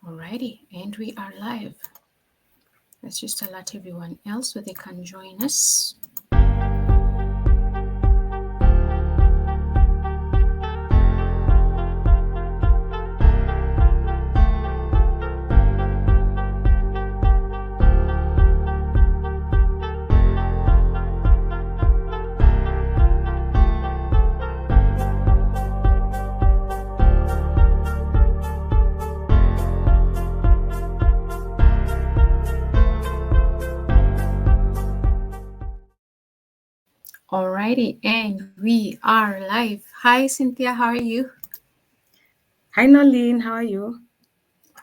Alrighty, and we are live. Let's just alert everyone else so they can join us. Alrighty, and we are live. Hi, Cynthia, how are you? Hi, Nolene. How are you?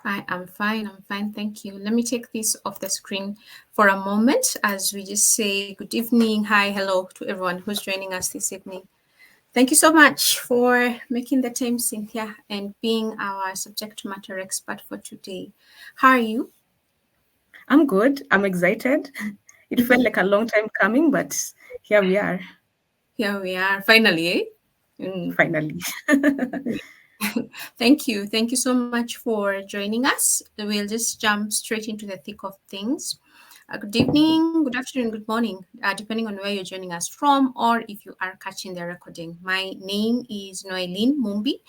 I am fine. I'm fine. Thank you. Let me take this off the screen for a moment as we just say good evening, hi, hello to everyone who's joining us this evening. Thank you so much for making the time, Cynthia, and being our subject matter expert for today. How are you? I'm good. I'm excited. It felt like a long time coming, but here we are, Here we are, finally, eh? Mm. finally. Thank you. Thank you so much for joining us. We'll just jump straight into the thick of things. Good evening, good afternoon, good morning, depending on where you're joining us from or if you are catching the recording. My name is Noeline Mumbi.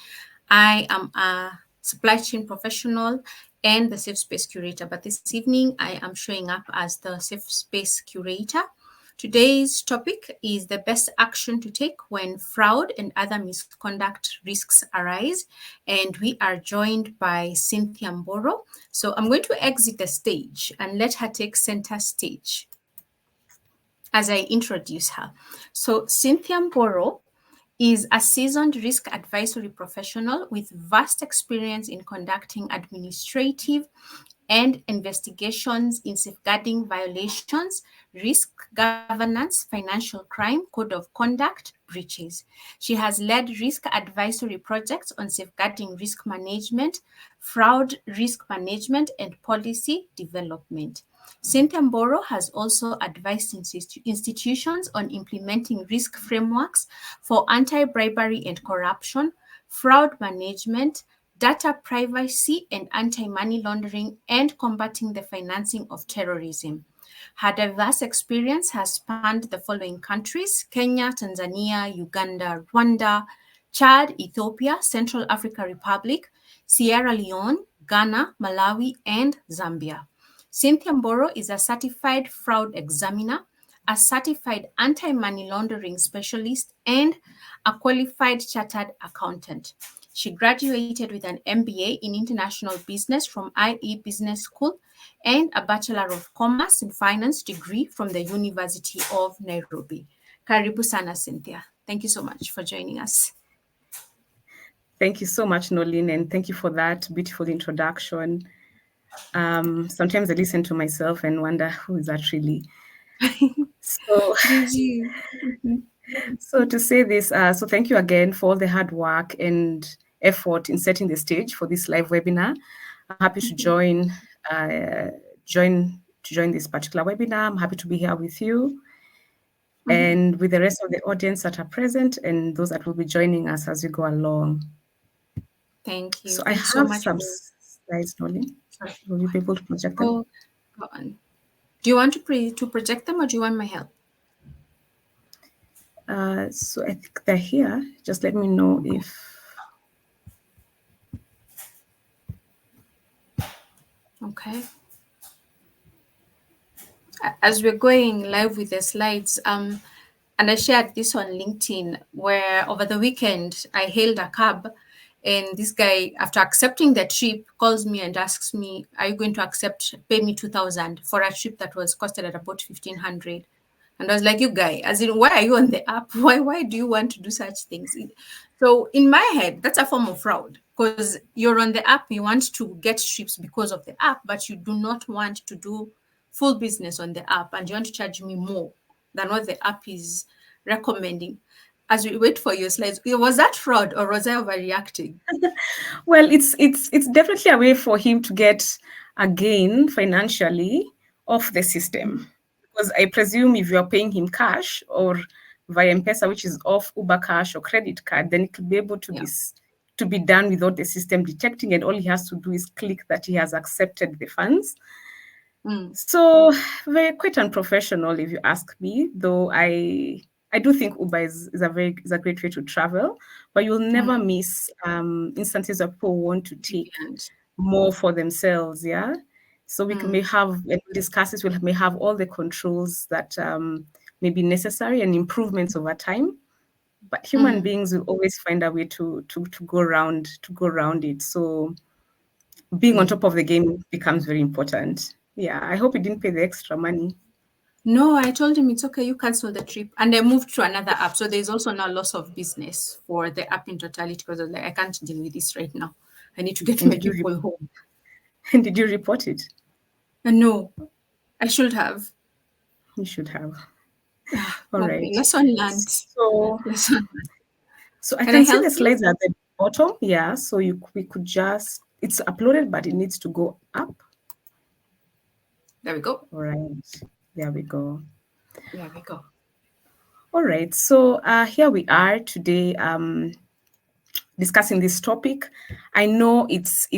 I am a supply chain professional and the safe space curator, but this evening I am showing up as the safe space curator. Today's topic is the best action to take when fraud and other misconduct risks arise. And we are joined by Cynthia Mboro. So I'm going to exit the stage and let her take center stage as I introduce her. So Cynthia Mboro is a seasoned risk advisory professional with vast experience in conducting administrative and investigations in safeguarding violations, risk governance, financial crime, code of conduct, breaches. She has led risk advisory projects on safeguarding risk management, fraud risk management, and policy development. Cynthia Mboro has also advised institutions on implementing risk frameworks for anti bribery and corruption, fraud management, data privacy and anti money laundering, and combating the financing of terrorism. Her diverse experience has spanned the following countries: Kenya, Tanzania, Uganda, Rwanda, Chad, Ethiopia, Central African Republic, Sierra Leone, Ghana, Malawi, and Zambia. Cynthia Mboro is a certified fraud examiner, a certified anti money laundering specialist, and a qualified chartered accountant. She graduated with an MBA in International Business from IE Business School and a Bachelor of Commerce in Finance degree from the University of Nairobi. Karibu sana, Cynthia. Thank you so much for joining us. Thank you so much, Nolene, and thank you for that beautiful introduction. Sometimes I listen to myself and wonder who is that really. So, Did you? so to say this, so thank you again for all the hard work and effort in setting the stage for this live webinar. I'm happy to uh, join this particular webinar. I'm happy to be here with you and with the rest of the audience that are present and those that will be joining us as we go along. Thank you. So I Thank you so have much some for. slides, Nolene. Sorry, Will go you be on. able to project them? Go on. Do you want to project them or do you want my help? So I think they're here. Just let me know if. Okay. As we're going live with the slides, and I shared this on LinkedIn where over the weekend I hailed a cab and this guy, after accepting the trip, calls me and asks me, "Are you going to accept, pay me 2,000 for a trip that was costed at about 1,500?" And I was like, "You guy, as in, why are you on the app? Why do you want to do such things?" So in my head, that's a form of fraud because you're on the app, you want to get trips because of the app, but you do not want to do full business on the app and you want to charge me more than what the app is recommending. As we wait for your slides, was that fraud or was I overreacting? Well, it's definitely a way for him to get a gain financially off the system. Because I presume if you're paying him cash or via M-Pesa, which is off Uber Cash or credit card, then it will be able to Yeah. be to be done without the system detecting, and all he has to do is click that he has accepted the funds. Mm, So very quite unprofessional, if you ask me. Though I do think Uber is a great way to travel, but you'll never mm, miss instances of people who want to take brilliant. more for themselves. Yeah. So may Mm, have, when we discuss this, we may have all the controls that may be necessary and improvements over time. But human mm, beings will always find a way to go around it. So being on mm. top of the game becomes very important. Yeah, I hope you didn't pay the extra money. No, I told him it's okay, you cancel the trip. And I moved to another app. So there's also now loss of business for the app in totality because I was like, I can't deal with this right now. I need to get And my did you people home. and did you report it? And no, I should have. You should have. Ah, All okay, right. lesson learned. So Lesson. so I Can I can see help the you? slides at the bottom. Yeah. So we could just, it's uploaded, but it needs to go up. There we go. All right. There we go. There we go. All right. So here we are today. Discussing this topic. I know it's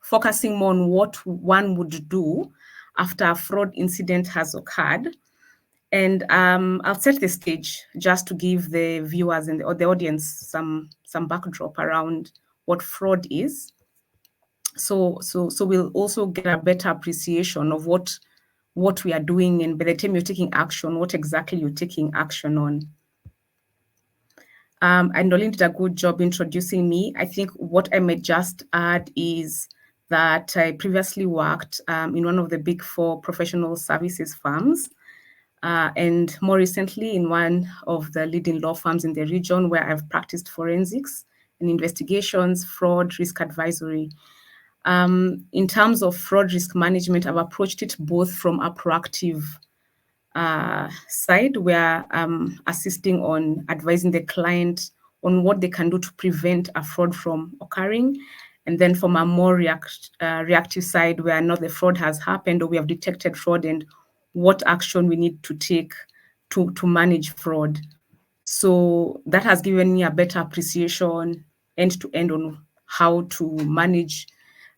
focusing more on what one would do after a fraud incident has occurred. And I'll set the stage just to give the viewers and the audience some backdrop around what fraud is. So we'll also get a better appreciation of what we are doing, and by the time you're taking action, what exactly you're taking action on. And Nolin did a good job introducing me. I think what I may just add is that I previously worked in one of the big four professional services firms, and more recently in one of the leading law firms in the region where I've practiced forensics and investigations, fraud, risk advisory. In terms of fraud risk management, I've approached it both from a proactive side where I'm assisting on advising the client on what they can do to prevent a fraud from occurring. And then from a more reactive side where now the fraud has happened or we have detected fraud and what action we need to take to manage fraud. So that has given me a better appreciation end to end on how to manage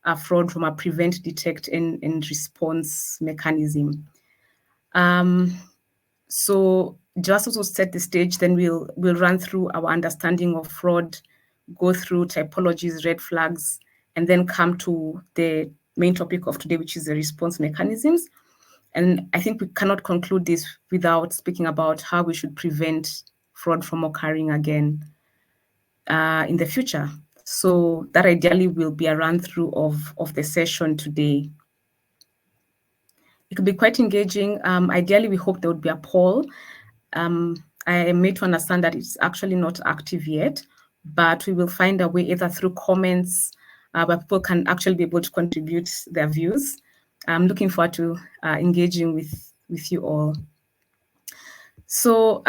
a fraud from a prevent, detect, and response mechanism. Um, so just also set the stage, then we'll run through our understanding of fraud, go through typologies, red flags, and then come to the main topic of today, which is the response mechanisms. And I think we cannot conclude this without speaking about how we should prevent fraud from occurring again in the future. So that ideally will be a run through of the session today. It could be quite engaging. Ideally, we hope there would be a poll. I am made to understand that it's actually not active yet, but we will find a way either through comments where people can actually be able to contribute their views. I'm looking forward to engaging with you all. So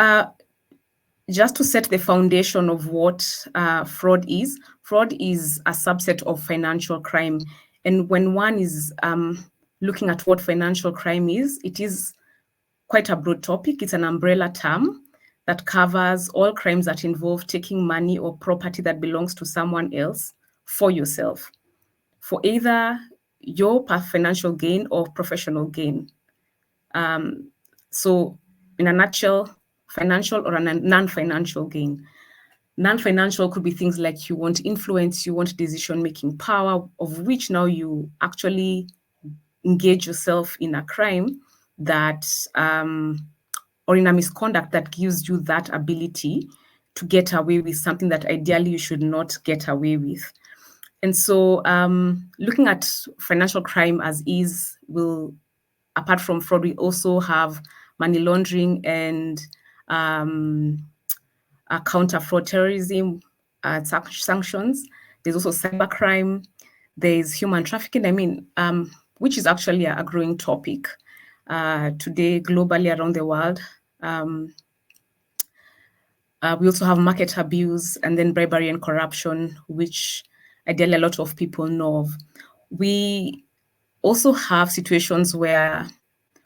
just to set the foundation of what fraud is a subset of financial crime. And when one is looking at what financial crime is, it is quite a broad topic. It's an umbrella term that covers all crimes that involve taking money or property that belongs to someone else for yourself, for either your financial gain or professional gain. So, in a nutshell, financial or a non-financial gain. Non-financial could be things like you want influence, you want decision-making power, of which now you actually engage yourself in a crime that or in a misconduct that gives you that ability to get away with something that ideally you should not get away with. And so, looking at financial crime as is, will, apart from fraud, we also have money laundering and counter fraud terrorism sanctions. There's also cybercrime. There's human trafficking. I mean, which is actually a growing topic today globally around the world. We also have market abuse and then bribery and corruption, which ideally a lot of people know of. We also have situations where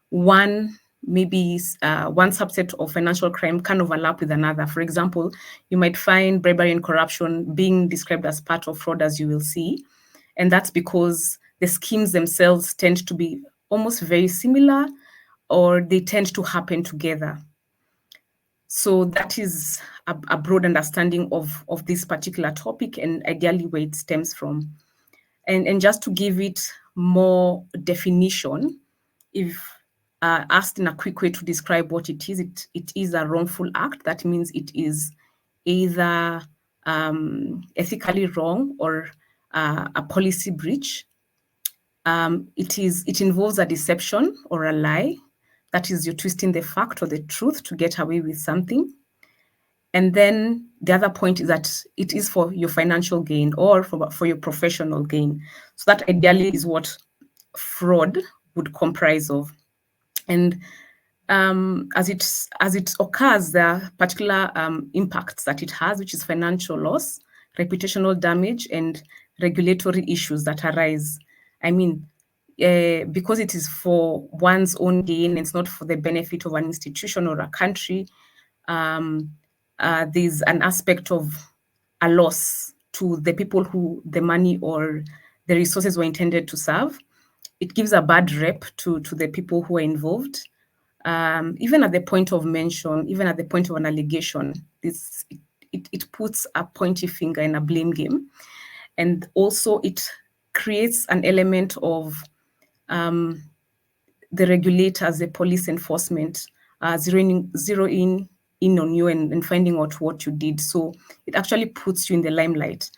one maybe one subset of financial crime can overlap with another. For example, you might find bribery and corruption being described as part of fraud, as you will see. And that's because the schemes themselves tend to be almost very similar, or they tend to happen together. So that is a broad understanding of this particular topic and ideally where it stems from. And just to give it more definition, if asked in a quick way to describe what it is a wrongful act. That means it is either ethically wrong or a policy breach. It involves a deception or a lie. That is, you're twisting the fact or the truth to get away with something. And then the other point is that it is for your financial gain or for your professional gain. So that ideally is what fraud would comprise of. And as it occurs, there are particular impacts that it has, which is financial loss, reputational damage, and regulatory issues that arise. I mean, because it is for one's own gain, it's not for the benefit of an institution or a country. There's an aspect of a loss to the people who the money or the resources were intended to serve. It gives a bad rep to the people who are involved. Even at the point of mention, even at the point of an allegation, it puts a pointy finger in a blame game. And also it creates an element of the regulators, the police enforcement, zeroing in on you and finding out what you did. So it actually puts you in the limelight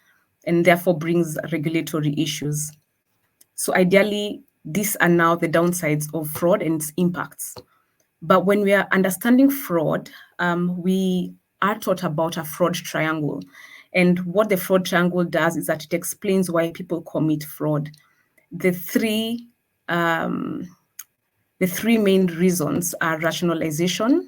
and therefore brings regulatory issues. So ideally, these are now the downsides of fraud and its impacts. But when we are understanding fraud, we are taught about a fraud triangle. And what the fraud triangle does is that it explains why people commit fraud. The three main reasons are rationalization,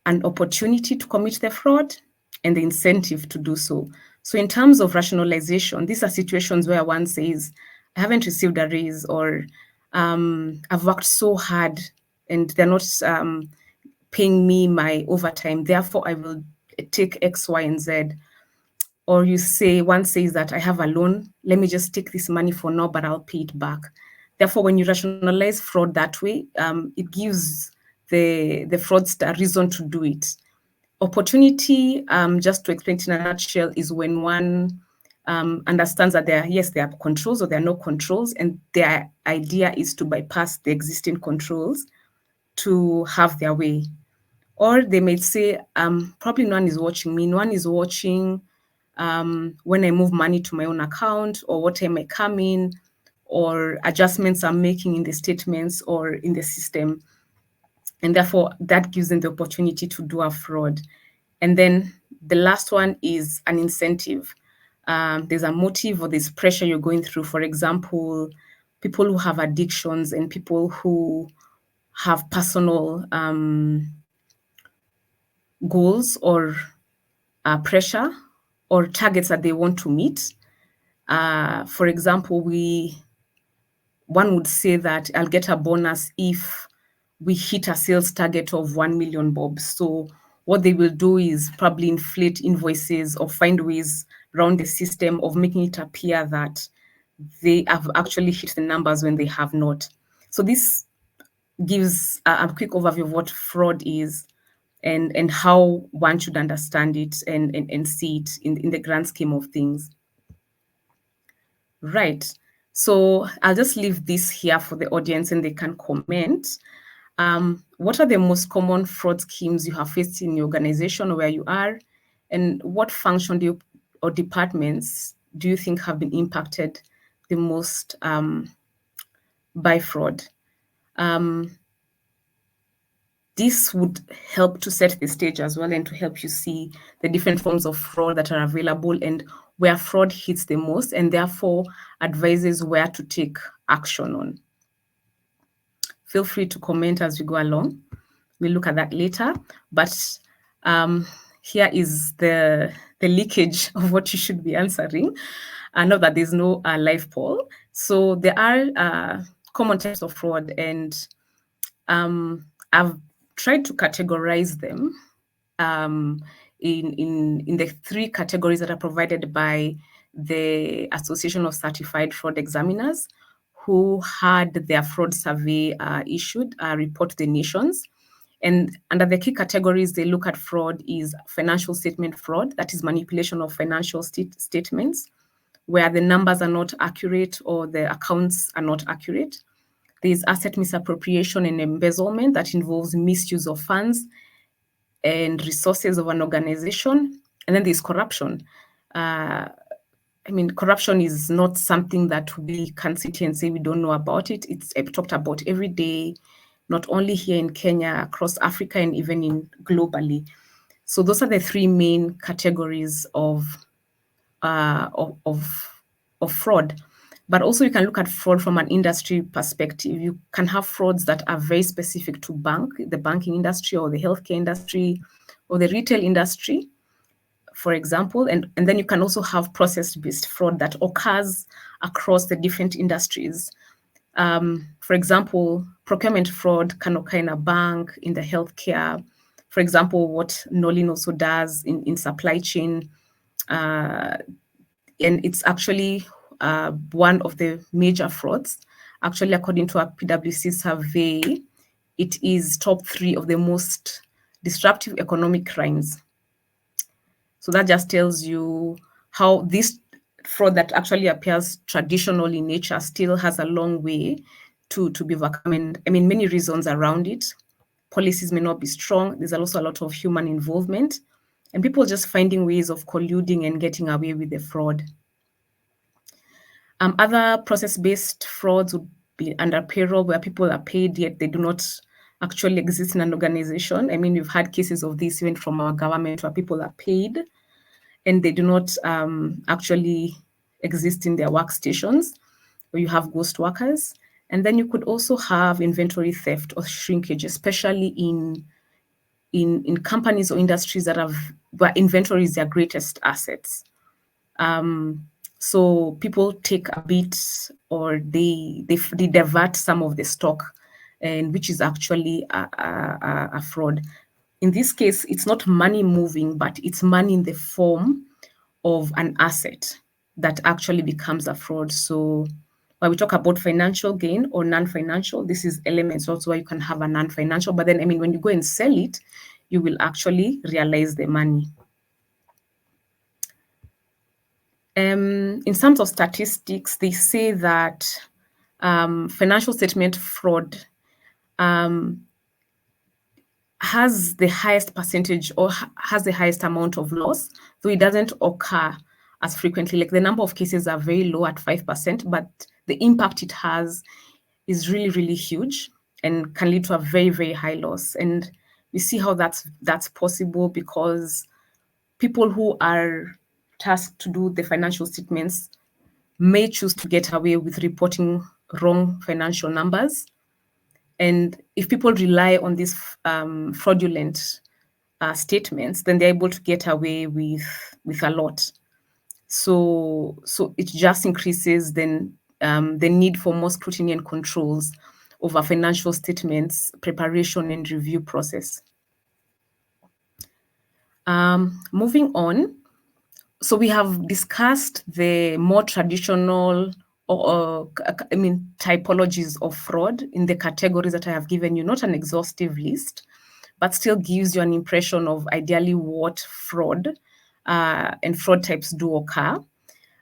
an opportunity to commit the fraud, and the incentive to do so. So in terms of rationalization, these are situations where one says, I haven't received a raise, or I've worked so hard and they're not paying me my overtime, therefore I will take X, Y, and Z. Or one says that I have a loan, let me just take this money for now, but I'll pay it back. Therefore, when you rationalize fraud that way, it gives the fraudster a reason to do it. Opportunity, just to explain it in a nutshell, is when one understands that there are controls or there are no controls, and their idea is to bypass the existing controls to have their way. Or they might say, probably no one is watching me, no one is watching when I move money to my own account, or what time I come in, or adjustments I'm making in the statements or in the system. And therefore, that gives them the opportunity to do a fraud. And then the last one is an incentive. There's a motive or there's pressure you're going through. For example, people who have addictions and people who have personal goals or pressure or targets that they want to meet. For example, one would say that I'll get a bonus if we hit a sales target of 1 million bob. So what they will do is probably inflate invoices or find ways around the system of making it appear that they have actually hit the numbers when they have not. So this gives a quick overview of what fraud is and how one should understand it and see it in the grand scheme of things. Right. So I'll just leave this here for the audience and they can comment. What are the most common fraud schemes you have faced in your organization or where you are? And what function or departments do you think have been impacted the most by fraud? This would help to set the stage as well and to help you see the different forms of fraud that are available and where fraud hits the most, and therefore advises where to take action on. Feel free to comment as we go along. We'll look at that later. But here is the leakage of what you should be answering. I know that there's no live poll. So there are common types of fraud, and I've tried to categorize them um, in the three categories that are provided by the Association of Certified Fraud Examiners, who had their fraud survey issued, report to the nations. And under the key categories, they look at fraud is financial statement fraud, that is manipulation of financial statements, where the numbers are not accurate or the accounts are not accurate. There's asset misappropriation and embezzlement that involves misuse of funds and resources of an organization. And then there's corruption. Corruption is not something that we can sit here and say we don't know about it. It's talked about every day, not only here in Kenya, across Africa, and even globally. So those are the three main categories uh, of, of, of fraud. But also you can look at fraud from an industry perspective. You can have frauds that are very specific to the banking industry or the healthcare industry or the retail industry, for example. And then you can also have process-based fraud that occurs across the different industries. For example, procurement fraud can occur in a bank, in the healthcare. For example, what Nolin also does in supply chain. And it's actually one of the major frauds. Actually, according to a PwC survey, it is top 3 of the most disruptive economic crimes. So that just tells you how this fraud that actually appears traditional in nature still has a long way to be overcome. And many reasons around it. Policies may not be strong. There's also a lot of human involvement and people just finding ways of colluding and getting away with the fraud. Other process-based frauds would be under payroll, where people are paid yet they do not actually exist in an organization. We've had cases of this even from our government where people are paid and they do not actually exist in their workstations, where you have ghost workers. And then you could also have inventory theft or shrinkage, especially in companies or industries where inventory is their greatest assets. So people take a bit, or they divert some of the stock, and which is actually a fraud. In this case, it's not money moving, but it's money in the form of an asset that actually becomes a fraud. So when we talk about financial gain or non-financial, this is elements also where you can have a non-financial, but then when you go and sell it, you will actually realize the money. In terms of statistics, they say that financial statement fraud has the highest percentage or has the highest amount of loss, though it doesn't occur as frequently. Like the number of cases are very low at 5%, but the impact it has is really, really huge and can lead to a very, very high loss. And we see how that's possible because people who are tasked to do the financial statements may choose to get away with reporting wrong financial numbers. And if people rely on these fraudulent statements, then they're able to get away with a lot. So it just increases then the need for more scrutiny and controls over financial statements preparation and review process. Moving on, so we have discussed the more traditional typologies of fraud in the categories that I have given you, not an exhaustive list, but still gives you an impression of ideally what fraud and fraud types do occur.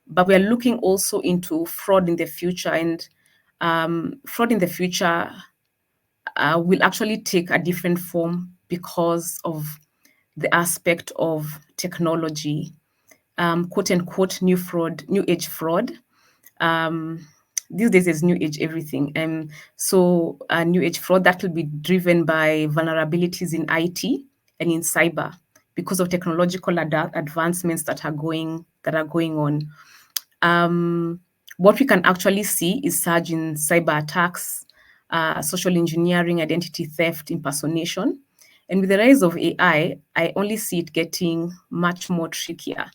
But we are looking also into fraud in the future, and fraud in the future will actually take a different form because of the aspect of technology, quote unquote, new age fraud. These days is new age everything. So new age fraud that will be driven by vulnerabilities in IT and in cyber because of technological advancements that are going on. What we can actually see is surge in cyber attacks, social engineering, identity theft, impersonation. And with the rise of AI, I only see it getting much more trickier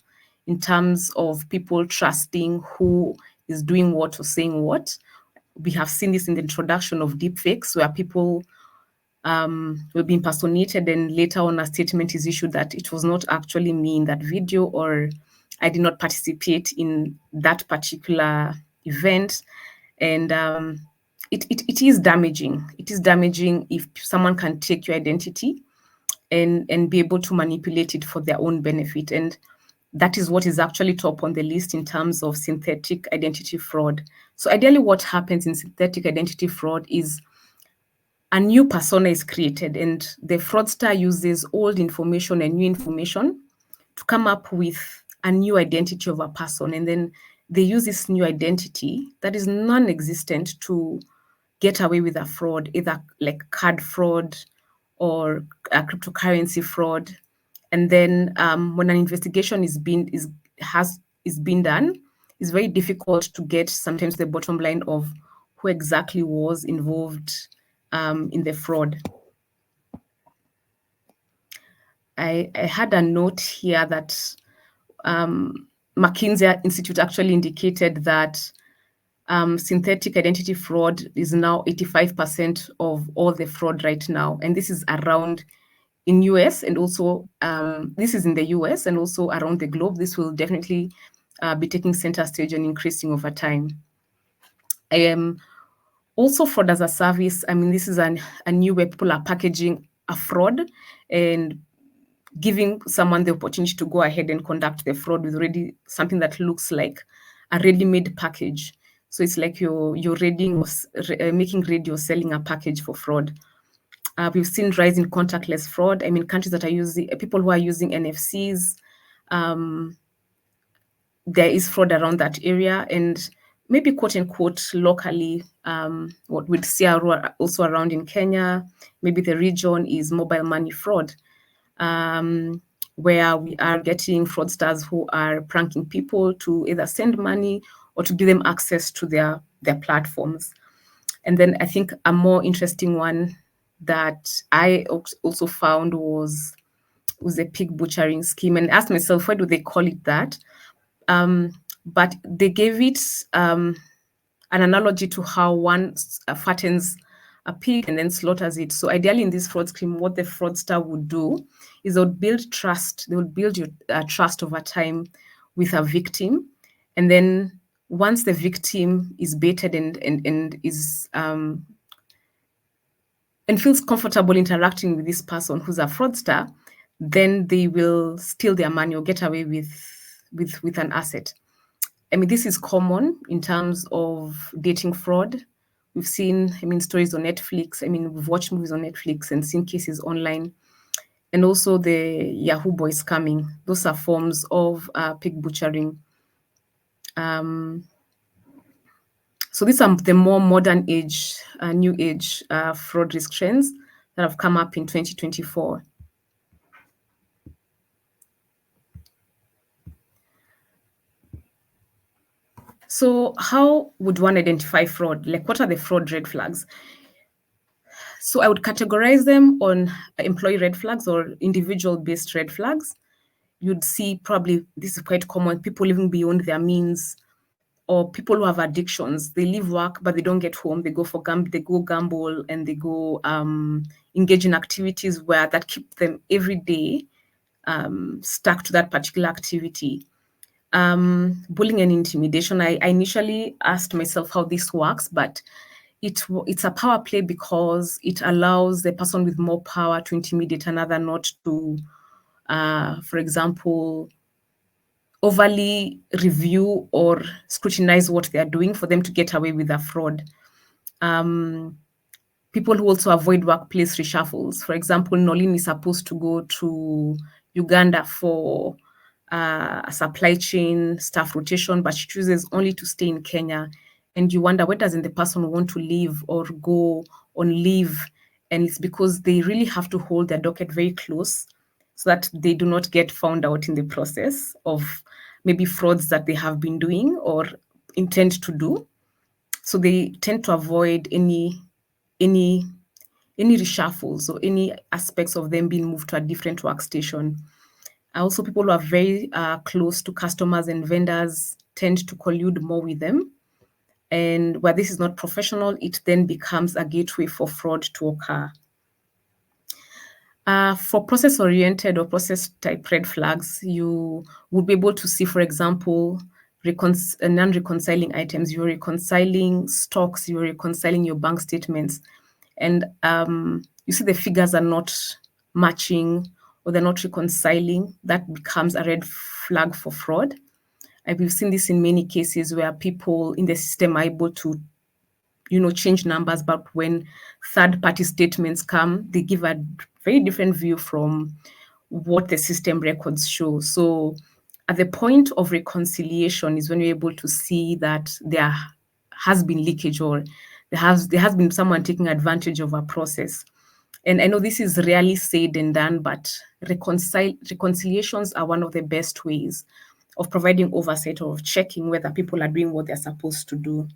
in terms of people trusting who is doing what or saying what. We have seen this in the introduction of deepfakes, where people will be impersonated, and later on a statement is issued that it was not actually me in that video, or I did not participate in that particular event. And it is damaging. It is damaging if someone can take your identity and be able to manipulate it for their own benefit. And that is what is actually top on the list in terms of synthetic identity fraud. So ideally what happens in synthetic identity fraud is a new persona is created, and the fraudster uses old information and new information to come up with a new identity of a person. And then they use this new identity that is non-existent to get away with a fraud, either like card fraud or a cryptocurrency fraud. And then when an investigation is being done, it's very difficult to get sometimes the bottom line of who exactly was involved in the fraud. I had a note here that McKinsey Institute actually indicated that synthetic identity fraud is now 85% of all the fraud right now. And this is around in US, and also this is in the US and also around the globe. This will definitely be taking center stage and increasing over time. Also, fraud as a service. I mean, this is a new way people are packaging a fraud and giving someone the opportunity to go ahead and conduct the fraud with already something that looks like a ready-made package. So it's like you're ready or making ready or selling a package for fraud. We've seen rise in contactless fraud. I mean, countries that are using people who are using NFCs, there is fraud around that area, and maybe quote unquote locally, what we'd see also around in Kenya, maybe the region is mobile money fraud, where we are getting fraudsters who are pranking people to either send money or to give them access to their platforms. And then I think a more interesting one that I also found was a pig butchering scheme, and asked myself, why do they call it that? But they gave it an analogy to how one fattens a pig and then slaughters it. So ideally in this fraud scheme, what the fraudster would do is they would build trust. They would build your trust over time with a victim. And then once the victim is baited and is and feels comfortable interacting with this person who's a fraudster, then they will steal their money or get away with an asset. I mean, this is common in terms of dating fraud. We've seen, I mean, stories on Netflix. I mean, we've watched movies on Netflix and seen cases online. And also the Yahoo boy scamming. Those are forms of pig butchering. So these are the more modern age, new age fraud risk trends that have come up in 2024. So how would one identify fraud? Like, what are the fraud red flags? So I would categorize them on employee red flags or individual-based red flags. You'd see, probably this is quite common, people living beyond their means, or people who have addictions. They leave work, but they don't get home. They go they go gamble, and they go engage in activities where that keep them every day stuck to that particular activity. Bullying and intimidation. I initially asked myself how this works, but it's a power play because it allows the person with more power to intimidate another, not to, for example, overly review or scrutinize what they are doing for them to get away with a fraud. People who also avoid workplace reshuffles. For example, Nolin is supposed to go to Uganda for a supply chain staff rotation, but she chooses only to stay in Kenya. And you wonder, why doesn't the person want to leave or go on leave? And it's because they really have to hold their docket very close so that they do not get found out in the process of maybe frauds that they have been doing or intend to do. So they tend to avoid any reshuffles or any aspects of them being moved to a different workstation. Also, people who are very close to customers and vendors tend to collude more with them. And where this is not professional, it then becomes a gateway for fraud to occur. For process-oriented or process-type red flags, you would be able to see, for example, non-reconciling items. You're reconciling stocks, you're reconciling your bank statements, and you see the figures are not matching or they're not reconciling. That becomes a red flag for fraud. And we've seen this in many cases where people in the system are able to change numbers, but when third party statements come, they give a very different view from what the system records show. So at the point of reconciliation is when you're able to see that there has been leakage, or there has been someone taking advantage of a process. And I know this is rarely said and done, but reconciliations are one of the best ways of providing oversight or of checking whether people are doing what they're supposed to do,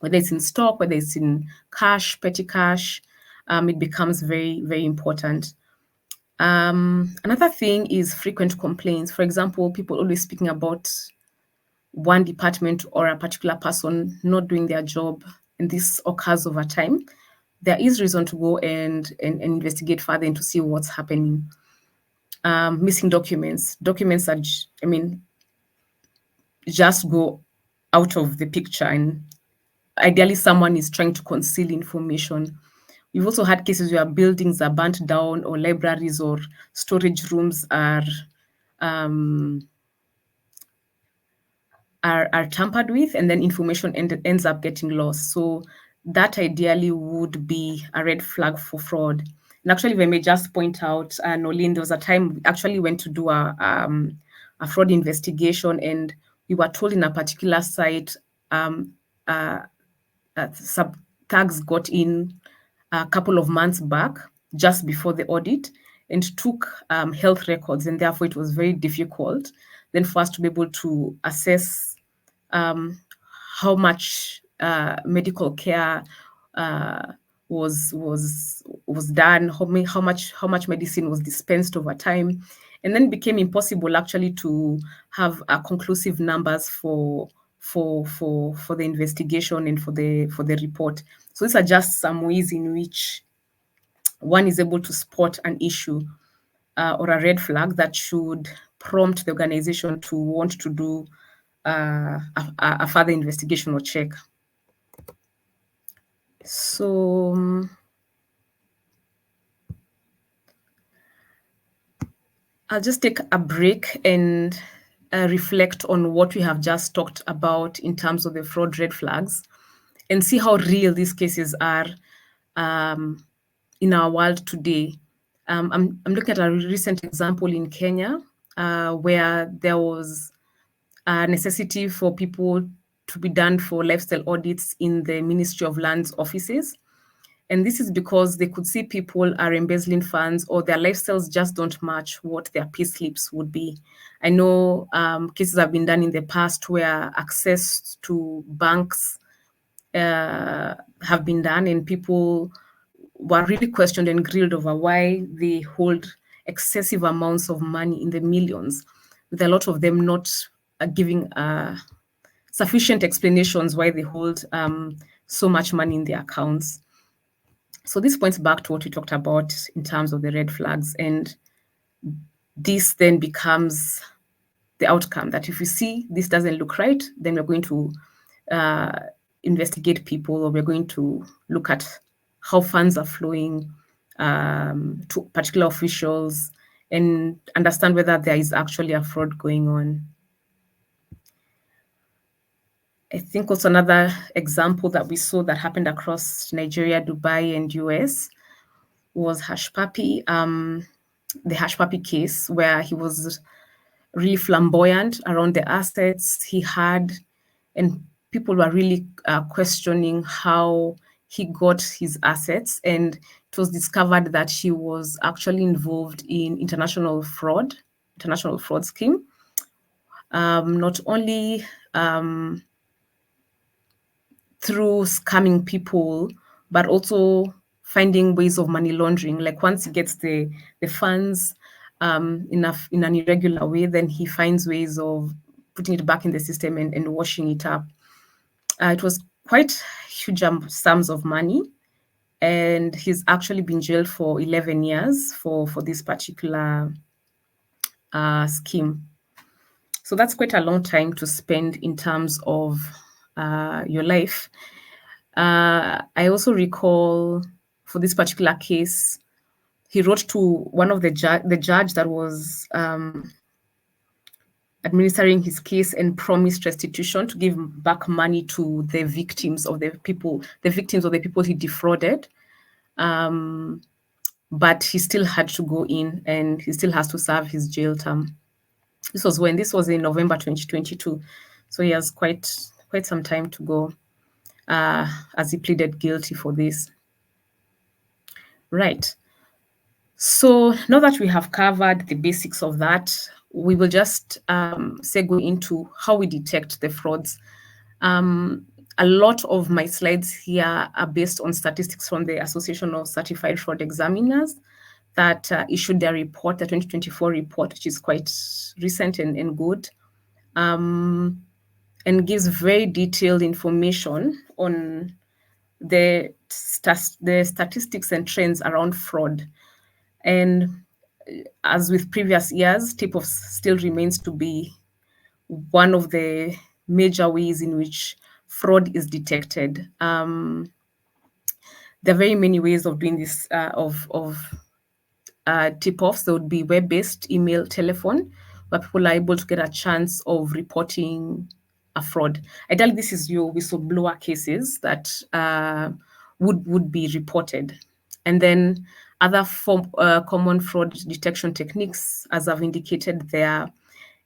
whether it's in stock, whether it's in cash, petty cash. It becomes very, very important. Another thing is frequent complaints. For example, people always speaking about one department or a particular person not doing their job, and this occurs over time. There is reason to go and investigate further and to see what's happening. Missing documents. Documents are, just go out of the picture, and ideally someone is trying to conceal information. We've also had cases where buildings are burnt down, or libraries or storage rooms um, are tampered with, and then information ends up getting lost. So that ideally would be a red flag for fraud. And actually, if I may just point out, Nolene, there was a time we actually went to do a fraud investigation, and we were told in a particular site, uh, sub tags got in a couple of months back, just before the audit, and took health records, and therefore it was very difficult then for us to be able to assess um, how much medical care uh, was done, how much medicine was dispensed over time, and then it became impossible actually to have conclusive numbers for the investigation and for the report. So these are just some ways in which one is able to spot an issue or a red flag that should prompt the organization to want to do a further investigation or check. So I'll just take a break and reflect on what we have just talked about in terms of the fraud red flags, and see how real these cases are um, in our world today. I'm looking at a recent example in Kenya, where there was a necessity for people to be done for lifestyle audits in the Ministry of Lands offices. And this is because they could see people are embezzling funds, or their lifestyles just don't match what their pay slips would be. I know cases have been done in the past where access to banks have been done, and people were really questioned and grilled over why they hold excessive amounts of money in the millions, with a lot of them not giving sufficient explanations why they hold so much money in their accounts. So this points back to what we talked about in terms of the red flags, and this then becomes the outcome that if we see this doesn't look right, then we're going to uh, investigate people, or we're going to look at how funds are flowing to particular officials, and understand whether there is actually a fraud going on. I think also another example that we saw that happened across Nigeria, Dubai, and US was Hush Puppy, the Hush Puppy case, where he was really flamboyant around the assets he had, and people were really questioning how he got his assets. And it was discovered that he was actually involved in international fraud scheme. Not only through scamming people, but also finding ways of money laundering. Like once he gets the funds in an irregular way, then he finds ways of putting it back in the system and washing it up. It was quite huge sums of money, and he's actually been jailed for 11 years for this particular scheme. So that's quite a long time to spend in terms of your life. I also recall for this particular case, he wrote to one of the judge that was administering his case and promised restitution to give back money to the victims of the people he defrauded. But he still had to go in and he still has to serve his jail term. This was in November 2022. So he has quite some time to go as he pleaded guilty for this. Right. So now that we have covered the basics of that, we will just segue into how we detect the frauds. A lot of my slides here are based on statistics from the Association of Certified Fraud Examiners that issued their report, the 2024 report, which is quite recent and good, and gives very detailed information on the statistics and trends around fraud. And as with previous years, tip-off still remains to be one of the major ways in which fraud is detected. There are very many ways of doing this, of tip-offs. There would be web-based, email, telephone, where people are able to get a chance of reporting a fraud. Ideally, this is your whistleblower cases that would be reported. And then other common fraud detection techniques, as I've indicated there,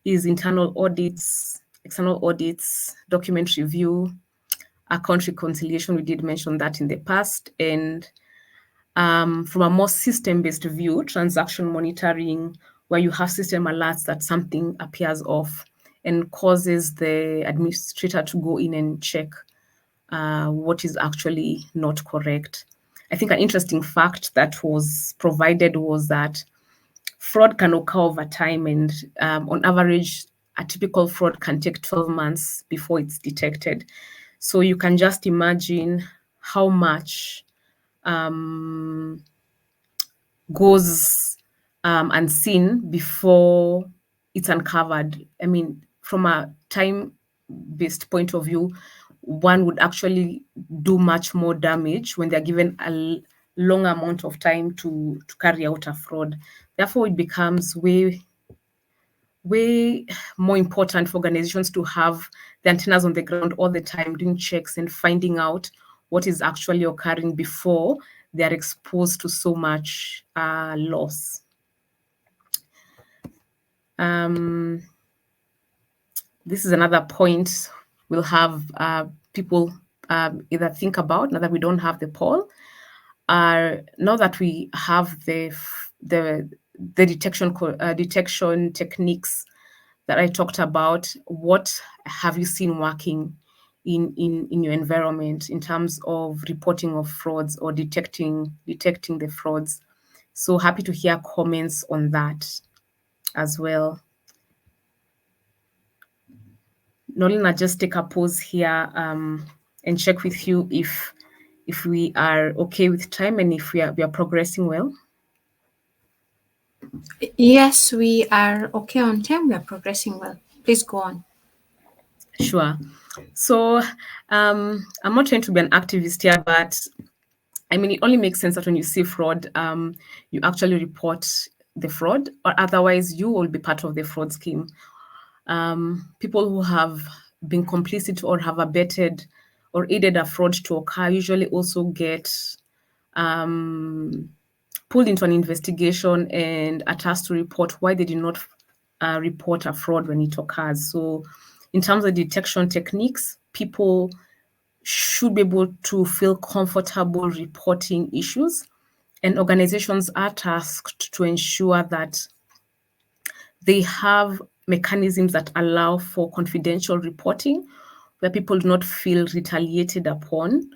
is internal audits, external audits, document review, account reconciliation. We did mention that in the past. And from a more system-based view, transaction monitoring, where you have system alerts that something appears off and causes the administrator to go in and check what is actually not correct. I think an interesting fact that was provided was that fraud can occur over time, and on average, a typical fraud can take 12 months before it's detected. So you can just imagine how much goes unseen before it's uncovered. I mean, from a time-based point of view, one would actually do much more damage when they're given a long amount of time to carry out a fraud. Therefore, it becomes way more important for organizations to have the antennas on the ground all the time, doing checks and finding out what is actually occurring before they are exposed to so much loss. This is another point we'll have people either think about now that we don't have the poll. Now that we have the detection techniques that I talked about, what have you seen working in your environment in terms of reporting of frauds or detecting the frauds? So happy to hear comments on that as well. Nolan, I'll just take a pause here and check with you if we are okay with time and if we are progressing well. Yes, we are okay on time. We are progressing well. Please go on. Sure. So I'm not trying to be an activist here, but I mean, it only makes sense that when you see fraud, you actually report the fraud, or otherwise you will be part of the fraud scheme. People who have been complicit or have abetted or aided a fraud to occur usually also get pulled into an investigation and are tasked to report why they did not report a fraud when it occurs. So in terms of detection techniques, people should be able to feel comfortable reporting issues, and organizations are tasked to ensure that they have mechanisms that allow for confidential reporting where people do not feel retaliated upon,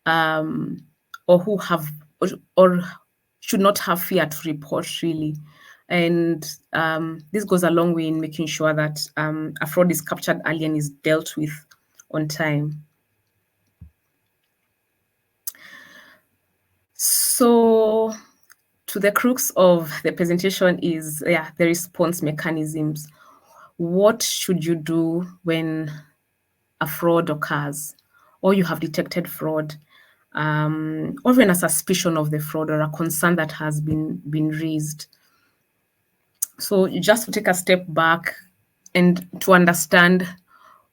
or who have or should not have fear to report really. And this goes a long way in making sure that a fraud is captured early and is dealt with on time. So, to the crux of the presentation is, yeah, the response mechanisms. What should you do when a fraud occurs, or you have detected fraud, or even a suspicion of the fraud or a concern that has been raised? So, just to take a step back and to understand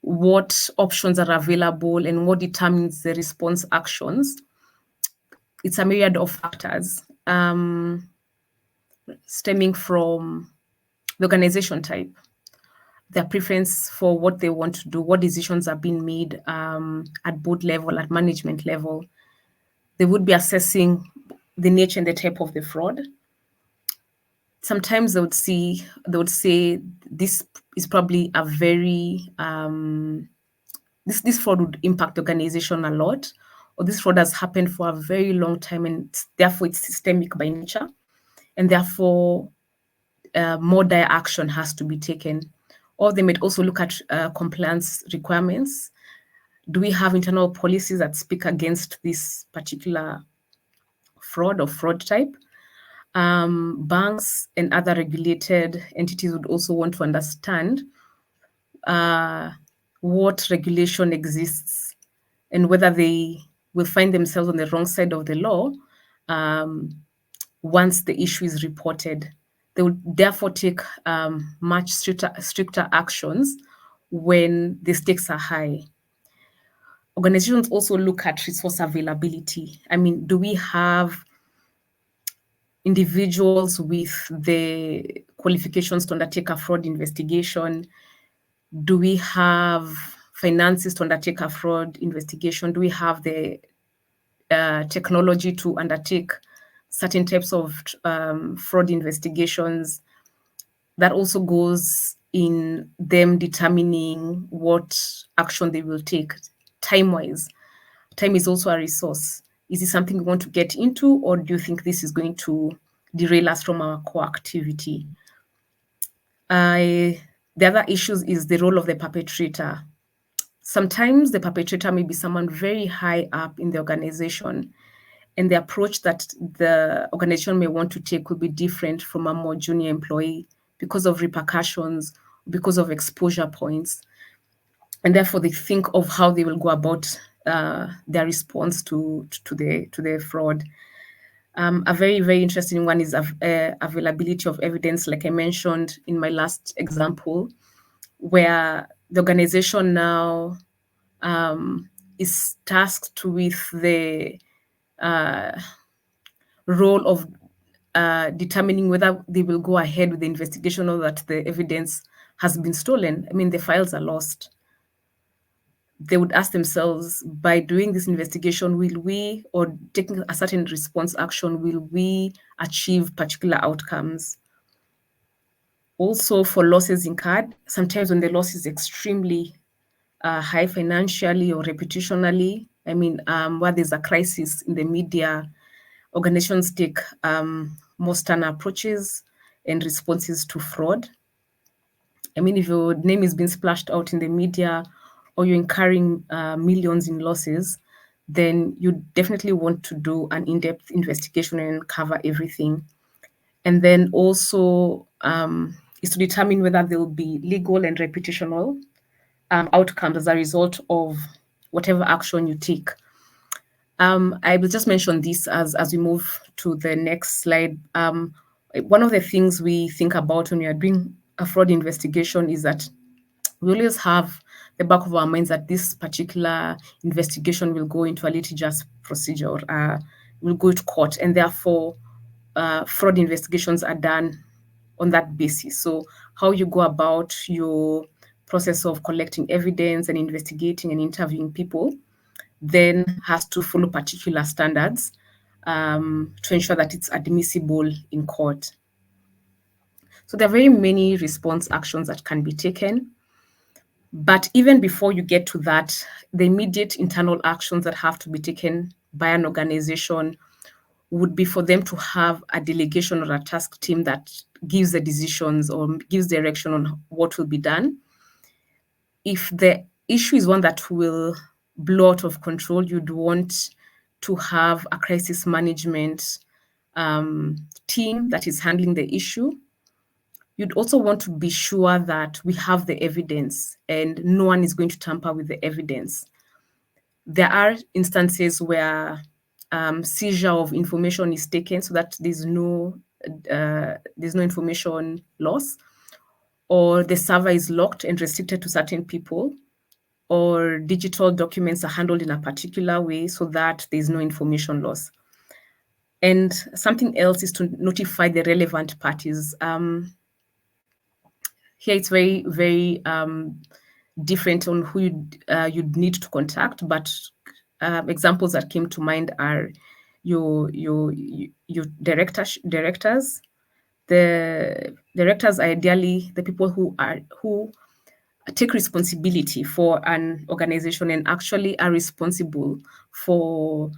what options are available and what determines the response actions, it's a myriad of factors, stemming from the organization type, their preference for what they want to do, what decisions are being made at board level, at management level. They would be assessing the nature and the type of the fraud. Sometimes they would say this is probably a very this fraud would impact the organization a lot, or this fraud has happened for a very long time and therefore it's systemic by nature, and therefore more dire action has to be taken. Or they might also look at compliance requirements. Do we have internal policies that speak against this particular fraud or fraud type? Banks and other regulated entities would also want to understand uh, what regulation exists and whether they will find themselves on the wrong side of the law um, once the issue is reported. They would therefore take much stricter actions when the stakes are high. Organizations also look at resource availability. I mean, do we have individuals with the qualifications to undertake a fraud investigation? Do we have finances to undertake a fraud investigation? Do we have the technology to undertake certain types of fraud investigations? That also goes in them determining what action they will take time wise. Time is also a resource. Is it something we want to get into, or do you think this is going to derail us from our core activity? The other issues is the role of the perpetrator. Sometimes the perpetrator may be someone very high up in the organization, and the approach that the organization may want to take will be different from a more junior employee because of repercussions, because of exposure points, and therefore they think of how they will go about their response to the fraud. A very interesting one is availability of evidence, like I mentioned in my last example, where the organization now is tasked with the role of determining whether they will go ahead with the investigation or that the evidence has been stolen. I mean, the files are lost. They would ask themselves, by doing this investigation, will we, or taking a certain response action, will we achieve particular outcomes? Also, for losses incurred, sometimes when the loss is extremely high financially or reputationally, I mean, where there's a crisis in the media, organizations take more stern approaches and responses to fraud. I mean, if your name is being splashed out in the media or you're incurring millions in losses, then you definitely want to do an in-depth investigation and cover everything. And then also is to determine whether there will be legal and reputational outcomes as a result of whatever action you take. I will just mention this as we move to the next slide. One of the things we think about when we are doing a fraud investigation is that we always have the back of our minds that this particular investigation will go into a litigious procedure, or will go to court, and therefore fraud investigations are done on that basis. So how you go about your process of collecting evidence and investigating and interviewing people then has to follow particular standards to ensure that it's admissible in court. So there are very many response actions that can be taken. But even before you get to that, the immediate internal actions that have to be taken by an organization would be for them to have a delegation or a task team that gives the decisions or gives direction on what will be done. If the issue is one that will blow out of control, you'd want to have a crisis management team that is handling the issue. You'd also want to be sure that we have the evidence and no one is going to tamper with the evidence. There are instances where seizure of information is taken so that there's no information loss, or the server is locked and restricted to certain people, or digital documents are handled in a particular way so that there's no information loss. And something else is to notify the relevant parties. Here it's very, very different on who you'd need to contact, but examples that came to mind are your directors. The directors are ideally the people who take responsibility for an organization and actually are responsible for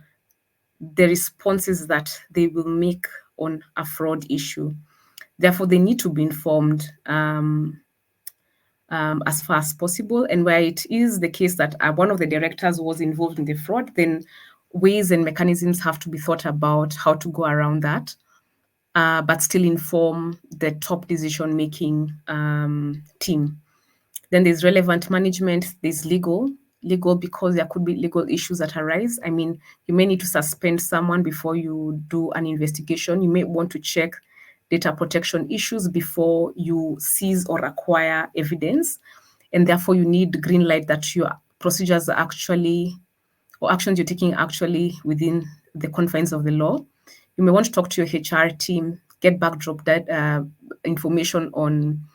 the responses that they will make on a fraud issue. Therefore, they need to be informed as far as possible. And where it is the case that one of the directors was involved in the fraud, then ways and mechanisms have to be thought about how to go around that, but still inform the top decision-making team. Then there's relevant management, there's legal because there could be legal issues that arise. I mean, you may need to suspend someone before you do an investigation. You may want to check data protection issues before you seize or acquire evidence. And therefore, you need green light that your procedures are actually, or actions you're taking actually within the confines of the law. You may want to talk to your HR team, get background information on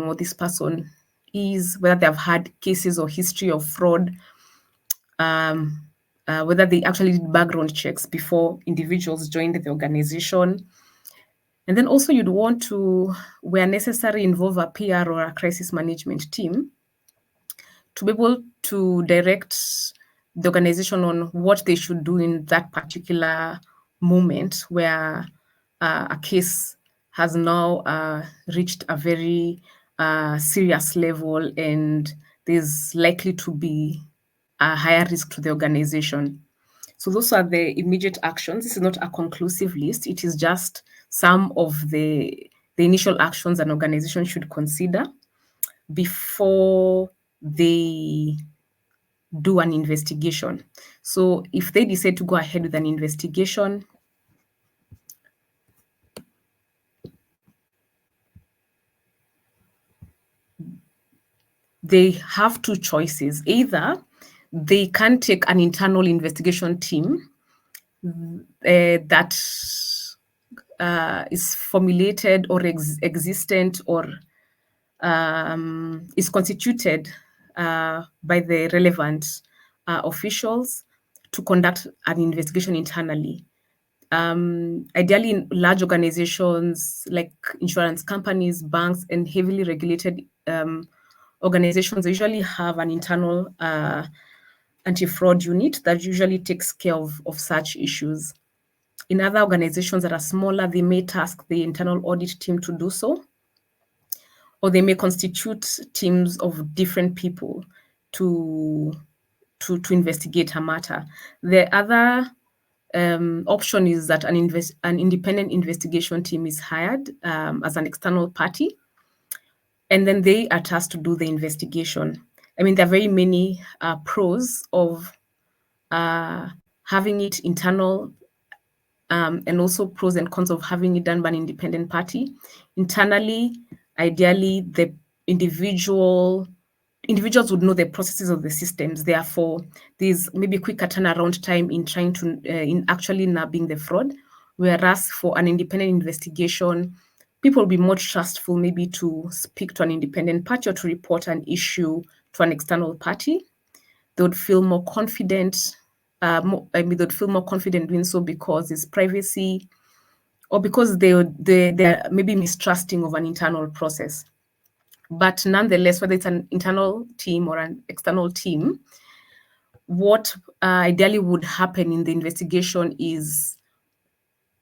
what this person is, whether they have had cases or history of fraud, whether they actually did background checks before individuals joined the organization. And then also you'd want to, where necessary, involve a PR or a crisis management team to be able to direct the organization on what they should do in that particular moment where a case has now reached a very serious level and there's likely to be a higher risk to the organization. So those are the immediate actions. This is not a conclusive list. It is just some of the initial actions an organization should consider before they do an investigation. So if they decide to go ahead with an investigation, they have two choices. Either they can take an internal investigation team that is formulated or existent or is constituted by the relevant officials to conduct an investigation internally. Ideally, in large organizations like insurance companies, banks, and heavily regulated organizations, they usually have an internal anti-fraud unit that usually takes care of such issues. In other organizations that are smaller, they may task the internal audit team to do so, or they may constitute teams of different people to investigate a matter. The other option is that an independent investigation team is hired as an external party, and then they are tasked to do the investigation. I mean, there are very many pros of having it internal, and also pros and cons of having it done by an independent party. Internally, ideally, the individuals would know the processes of the systems. Therefore, there's maybe quicker turnaround time in trying to in actually nabbing the fraud. Whereas for an independent investigation, people will be more trustful maybe to speak to an independent party or to report an issue to an external party. They would feel more confident. They'd feel more confident doing so because it's privacy, or because they're maybe mistrusting of an internal process. But nonetheless, whether it's an internal team or an external team, what ideally would happen in the investigation is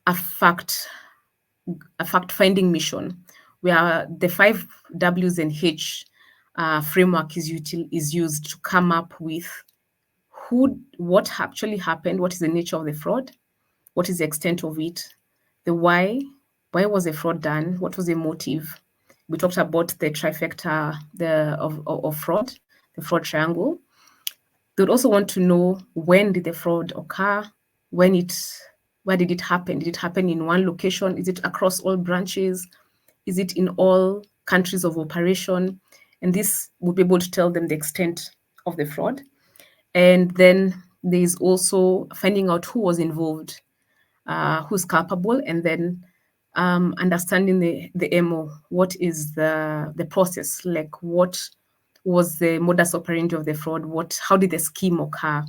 a fact-finding mission, where the 5 Ws and H framework is used to come up with what actually happened, what is the nature of the fraud, what is the extent of it, the why was the fraud done, what was the motive. We talked about the trifecta of fraud, the fraud triangle. They would also want to know when did the fraud occur, when it where did it happen? Did it happen in one location? Is it across all branches? Is it in all countries of operation? And this would be able to tell them the extent of the fraud. And then there is also finding out who was involved, who's culpable, and then understanding the MO. What is the process? Like, what was the modus operandi of the fraud? How did the scheme occur?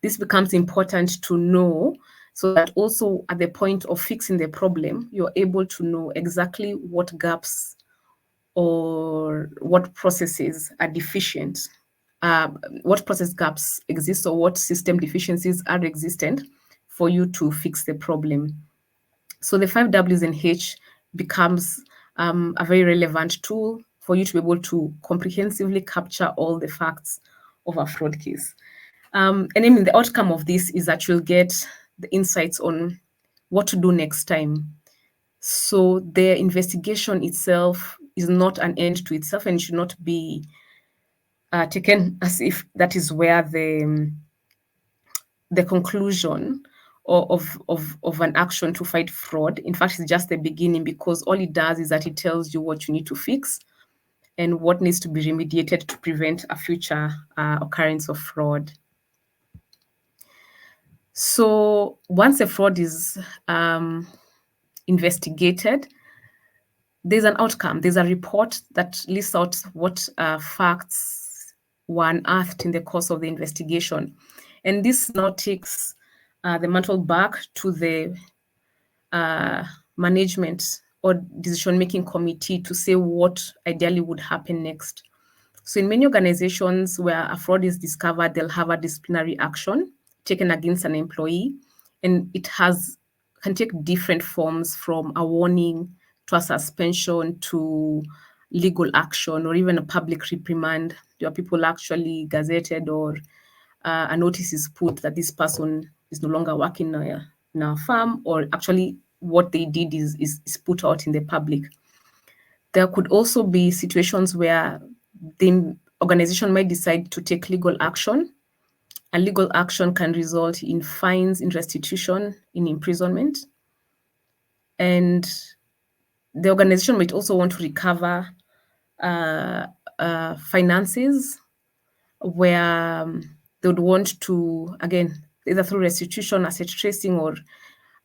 This becomes important to know so that also at the point of fixing the problem, you're able to know exactly what gaps or what processes are deficient, what process gaps exist or what system deficiencies are existent for you to fix the problem. So the five W's and H becomes a very relevant tool for you to be able to comprehensively capture all the facts of a fraud case. And I mean, the outcome of this is that you'll get the insights on what to do next time. So the investigation itself is not an end to itself and should not be taken as if that is where the conclusion of an action to fight fraud. In fact, it's just the beginning, because all it does is that it tells you what you need to fix and what needs to be remediated to prevent a future occurrence of fraud. So once a fraud is investigated, there's an outcome. There's a report that lists out what facts were unearthed in the course of the investigation. And this now takes the mantle back to the management or decision-making committee to say what ideally would happen next. So in many organizations where a fraud is discovered, they'll have a disciplinary action taken against an employee, and it can take different forms, from a warning to a suspension to legal action or even a public reprimand. There are people actually gazetted, or a notice is put that this person is no longer working in a firm, or actually what they did is put out in the public. There could also be situations where the organization might decide to take legal action. And legal action can result in fines, in restitution, in imprisonment. And the organization might also want to recover finances, where they would want to, again, either through restitution, asset tracing, or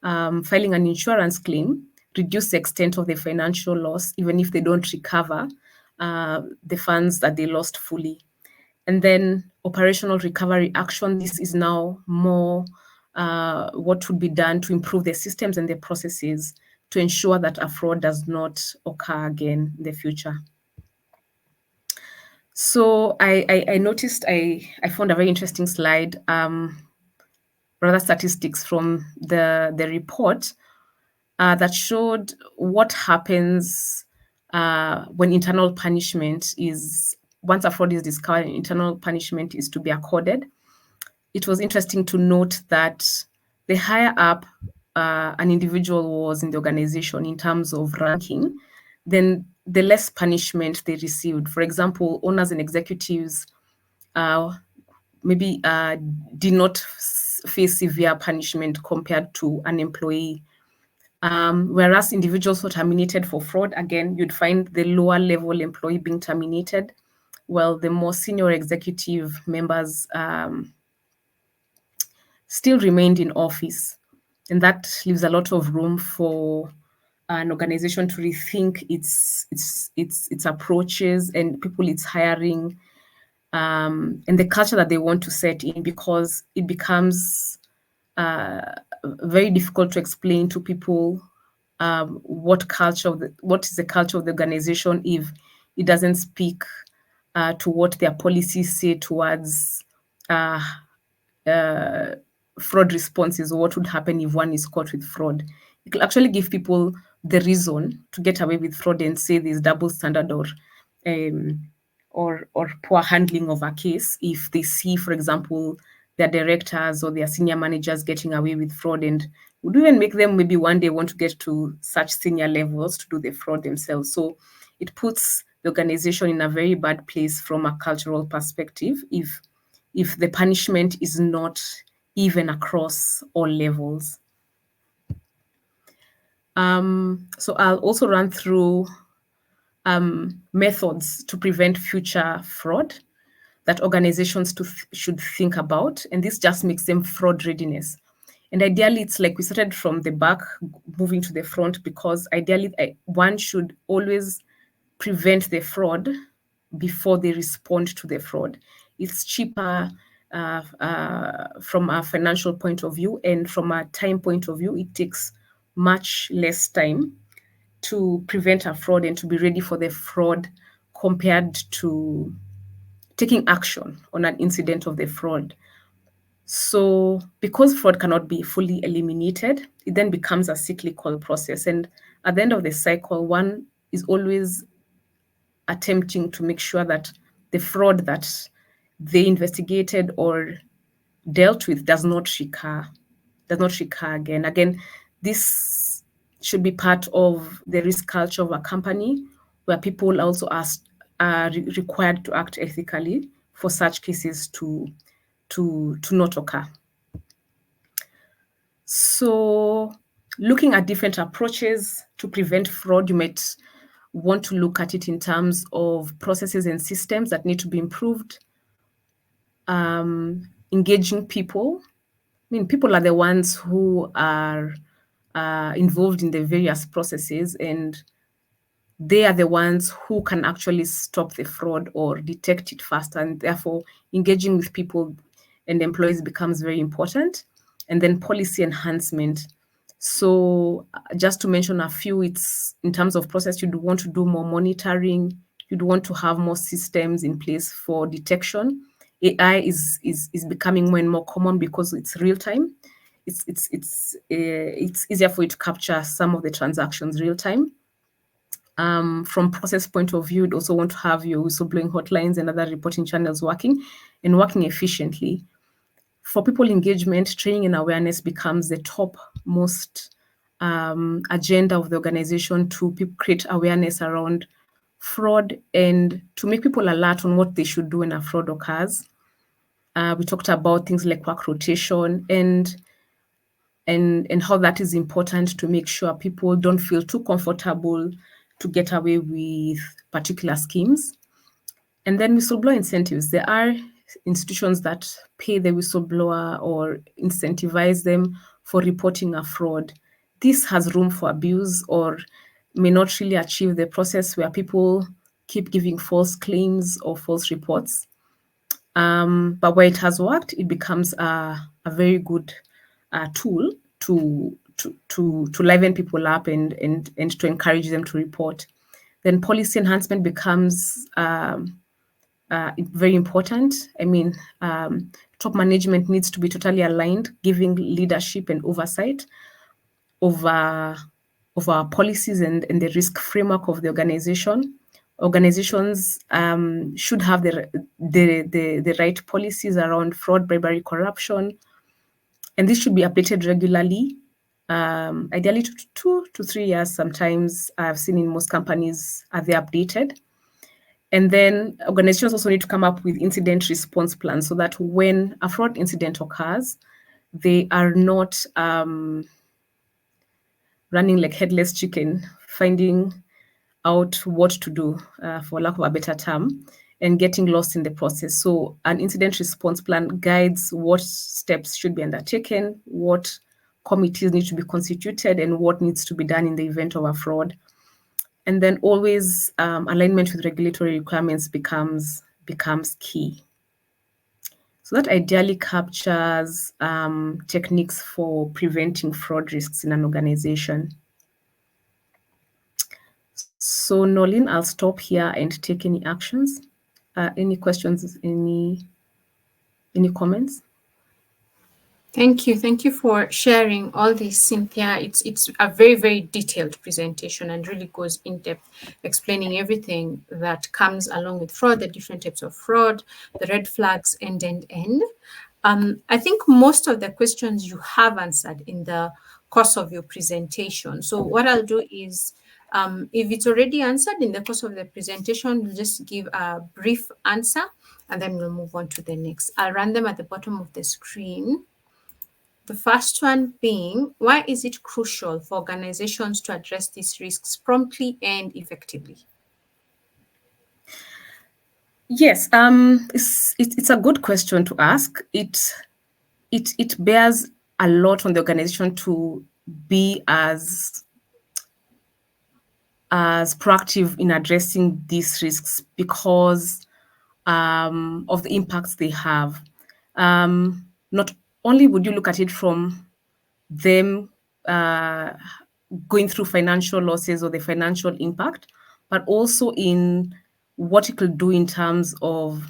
filing an insurance claim, reduce the extent of the financial loss, even if they don't recover the funds that they lost fully. And then operational recovery action, this is now more what would be done to improve the systems and the processes to ensure that a fraud does not occur again in the future. So I noticed, I found a very interesting slide, rather statistics from the report that showed what happens when internal punishment is, once a fraud is discovered, internal punishment is to be accorded. It was interesting to note that the higher up an individual was in the organization in terms of ranking, then the less punishment they received. For example, owners and executives maybe did not face severe punishment compared to an employee. Whereas individuals were terminated for fraud, again, you'd find the lower level employee being terminated, while the more senior executive members still remained in office. And that leaves a lot of room for an organization to rethink its approaches and people it's hiring, and the culture that they want to set in, because it becomes very difficult to explain to people what is the culture of the organization if it doesn't speak to what their policies say towards fraud responses, or what would happen if one is caught with fraud. It will actually give people the reason to get away with fraud and say there's double standard or poor handling of a case if they see, for example, their directors or their senior managers getting away with fraud, and would even make them maybe one day want to get to such senior levels to do the fraud themselves. So it puts the organization in a very bad place from a cultural perspective if the punishment is not even across all levels. So I'll also run through methods to prevent future fraud that organizations should think about, and this just makes them fraud readiness. And ideally, it's like we started from the back, moving to the front, because ideally, one should always prevent the fraud before they respond to the fraud. It's cheaper from a financial point of view, and from a time point of view, it takes much less time to prevent a fraud and to be ready for the fraud compared to taking action on an incident of the fraud. So, because fraud cannot be fully eliminated, it then becomes a cyclical process. And at the end of the cycle, one is always attempting to make sure that the fraud that they investigated or dealt with does not recur again. Again, this should be part of the risk culture of a company, where people also are required to act ethically for such cases to not occur. So, looking at different approaches to prevent fraud, you might want to look at it in terms of processes and systems that need to be improved, engaging people. I mean, people are the ones who are involved in the various processes, and they are the ones who can actually stop the fraud or detect it faster. And therefore, engaging with people and employees becomes very important. And then policy enhancement. So, just to mention a few, it's in terms of process, you'd want to do more monitoring, you'd want to have more systems in place for detection. AI is becoming more and more common because it's real time. It's easier for you to capture some of the transactions real time. From process point of view, you'd also want to have your whistleblowing hotlines and other reporting channels working and working efficiently. For people engagement, training and awareness becomes the top most agenda of the organization to create awareness around fraud and to make people alert on what they should do when a fraud occurs. We talked about things like work rotation and how that is important to make sure people don't feel too comfortable to get away with particular schemes. And then whistleblower incentives. There are institutions that pay the whistleblower or incentivize them for reporting a fraud. This has room for abuse or may not really achieve the process where people keep giving false claims or false reports. But where it has worked, it becomes a very good tool to liven people up and to encourage them to report. Then policy enhancement becomes very important. I mean, top management needs to be totally aligned, giving leadership and oversight over our policies and the risk framework of the organization. Organizations should have the right policies around fraud, bribery, corruption, and this should be updated regularly. Ideally, 2 to 3 years. Sometimes I've seen in most companies are they updated. And then organizations also need to come up with incident response plans so that when a fraud incident occurs, they are not running like headless chicken, finding out what to do, for lack of a better term, and getting lost in the process. So, an incident response plan guides what steps should be undertaken, what committees need to be constituted, and what needs to be done in the event of a fraud. And then always alignment with regulatory requirements becomes key. So that ideally captures techniques for preventing fraud risks in an organization. So Nolin, I'll stop here and take any actions. Any questions? Any comments? Thank you for sharing all this, Cynthia. It's a very, very detailed presentation and really goes in depth, explaining everything that comes along with fraud, the different types of fraud, the red flags, and. I think most of the questions you have answered in the course of your presentation. So what I'll do is, if it's already answered in the course of the presentation, we'll just give a brief answer and then we'll move on to the next. I'll run them at the bottom of the screen. The first one being, why is it crucial for organizations to address these risks promptly and effectively? Yes, it's a good question to ask. It bears a lot on the organization to be as proactive in addressing these risks because of the impacts they have. Not only would you look at it from them uh, going through financial losses or the financial impact, but also in what it could do in terms of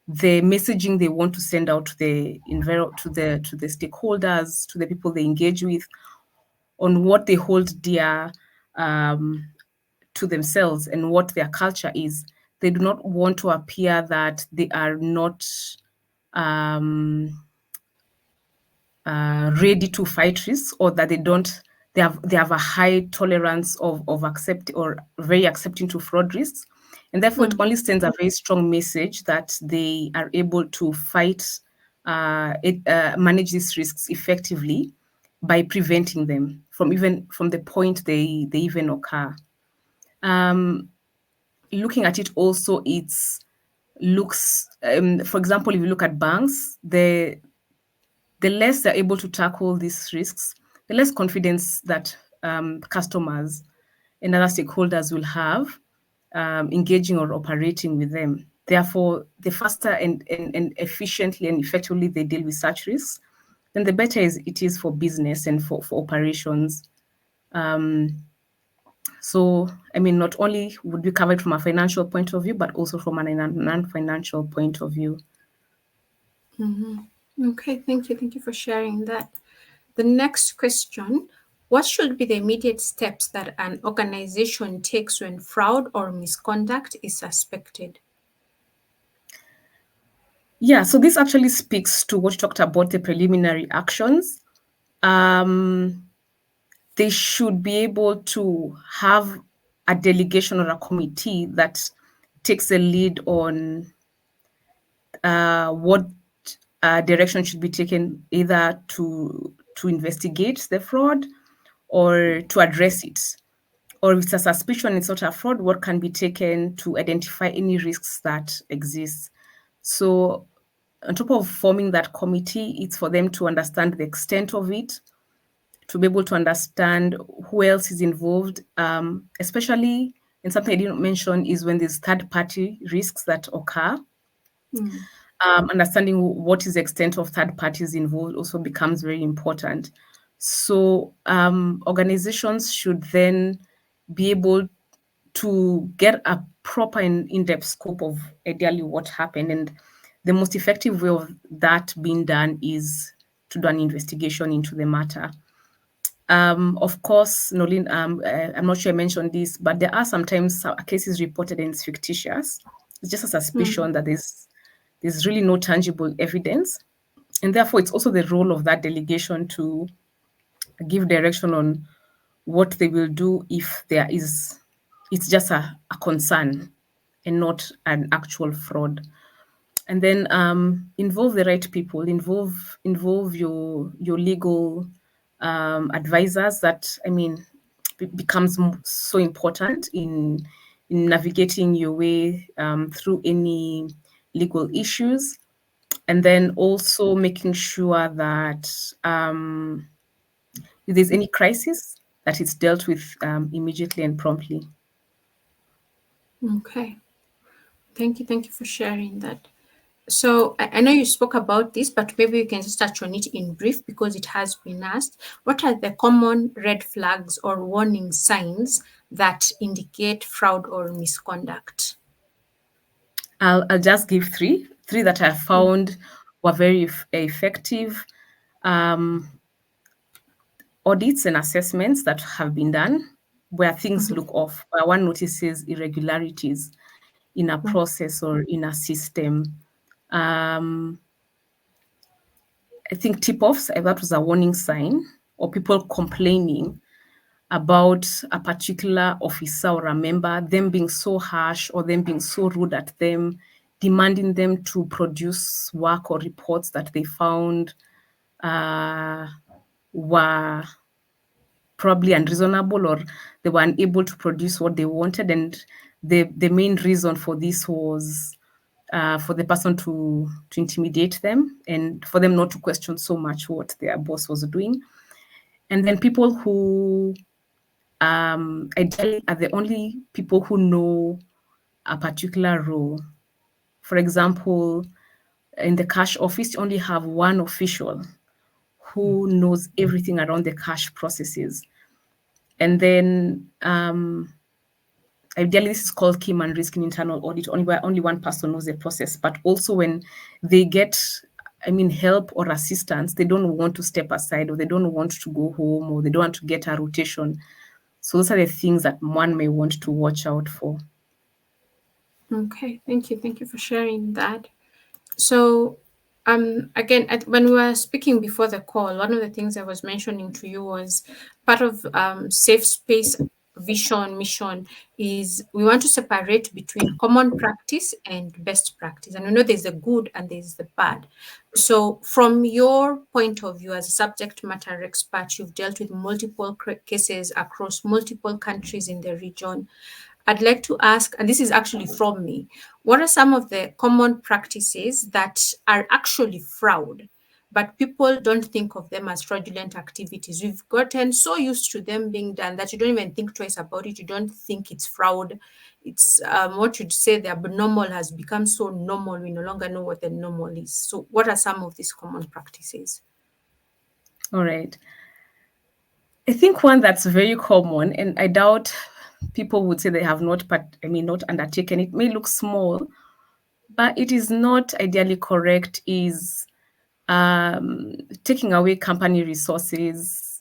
the messaging they want to send out to the stakeholders, to the people they engage with, on what they hold dear um, to themselves and what their culture is. They do not want to appear that they are not um, ready to fight risks, or that they have a high tolerance of accept or very accepting to fraud risks, and therefore it Mm, only sends a very strong message that they are able to manage these risks effectively by preventing them from the point they even occur. Looking at it also, it's looks for example, if you look at banks, the less they're able to tackle these risks, the less confidence that customers and other stakeholders will have engaging or operating with them. Therefore, the faster and efficiently and effectively they deal with such risks, then the better it is for business and for operations. So, I mean, not only would we cover it from a financial point of view, but also from a non-financial point of view. okay, thank you. Thank you for sharing that. The next question, what should be the immediate steps that an organization takes when fraud or misconduct is suspected? Yeah, so this actually speaks to what you talked about, the preliminary actions. Um, they should be able to have a delegation or a committee that takes the lead on what direction should be taken, either to investigate the fraud or to address it. Or if it's a suspicion it's not a fraud, what can be taken to identify any risks that exist. So on top of forming that committee, it's for them to understand the extent of it, to be able to understand who else is involved, especially, and something I didn't mention is when there's third party risks that occur. Mm, Understanding what is the extent of third parties involved also becomes very important. So organizations should then be able to get a proper and in-depth scope of ideally what happened. And the most effective way of that being done is to do an investigation into the matter. Of course, Nolin, I'm not sure I mentioned this, but there are sometimes cases reported and it's fictitious. It's just a mm, suspicion that there's really no tangible evidence. And therefore, it's also the role of that delegation to give direction on what they will do if it's just a concern and not an actual fraud. And then involve the right people, involve your legal advisors. That, I mean, becomes so important in navigating your way through any legal issues, and then also making sure that if there's any crisis, that it's dealt with immediately and promptly. okay. Thank you. Thank you for sharing that. So I know you spoke about this, but maybe you can just touch on it in brief because it has been asked. What are the common red flags or warning signs that indicate fraud or misconduct? I'll just give three that I Mm, found were very effective. Um, Audits and assessments that have been done where things mhm, look off, where one notices irregularities in a mm, process or in a system. Um, I think tip-offs, that was a warning sign, or people complaining about a particular officer or a member, them being so harsh or them being so rude at them, demanding them to produce work or reports that they found uh, were probably unreasonable, or they were unable to produce what they wanted. And the main reason for this was for the person to intimidate them and for them not to question so much what their boss was doing. And then people who ideally are the only people who know a particular role. For example, in the cash office, you only have one official who knows everything around the cash processes. And then ideally, this is called key man risk in internal audit, only where only one person knows the process. But also when they get, help or assistance, they don't want to step aside, or they don't want to go home, or they don't want to get a rotation. So those are the things that one may want to watch out for. Okay, thank you. Thank you for sharing that. So, again, when we were speaking before the call, one of the things I was mentioning to you was part of safe space vision mission is we want to separate between common practice and best practice, and we know there's the good and there's the bad. So, from your point of view as a subject matter expert, you've dealt with multiple cases across multiple countries in the region. I'd like to ask, and this is actually from me, what are some of the common practices that are actually fraud, but people don't think of them as fraudulent activities? We've gotten so used to them being done that you don't even think twice about it. You don't think it's fraud. It's what you'd say the abnormal has become so normal. We no longer know what the normal is. So, what are some of these common practices? All right. I think one that's very common, and I doubt people would say they have not, not undertaken. It may look small, but it is not ideally correct. Is taking away company resources,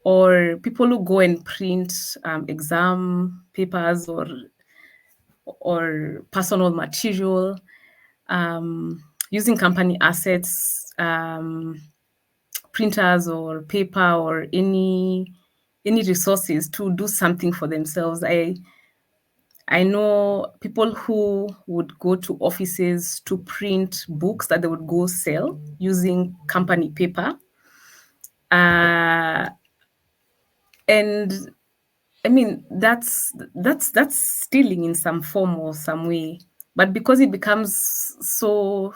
or people who go and print exam papers or personal material, using company assets, printers or paper or any resources to do something for themselves. I know people who would go to offices to print books that they would go sell using company paper. Uh, and that's stealing in some form or some way. But because it becomes so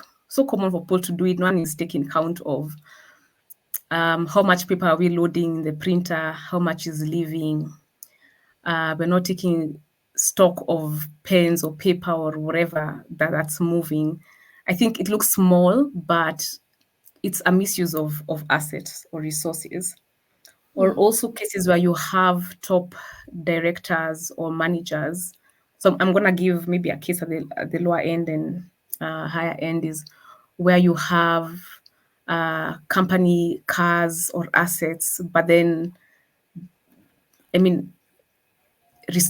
common for people to do it, no one is taking count of how much paper are we loading in the printer, how much is leaving. We're not taking stock of pens or paper or whatever that's moving. I think it looks small, but it's a misuse of assets or resources. Or Mm, also cases where you have top directors or managers. So I'm going to give maybe a case at the lower end and higher end is where you have company cars or assets, but then, I mean,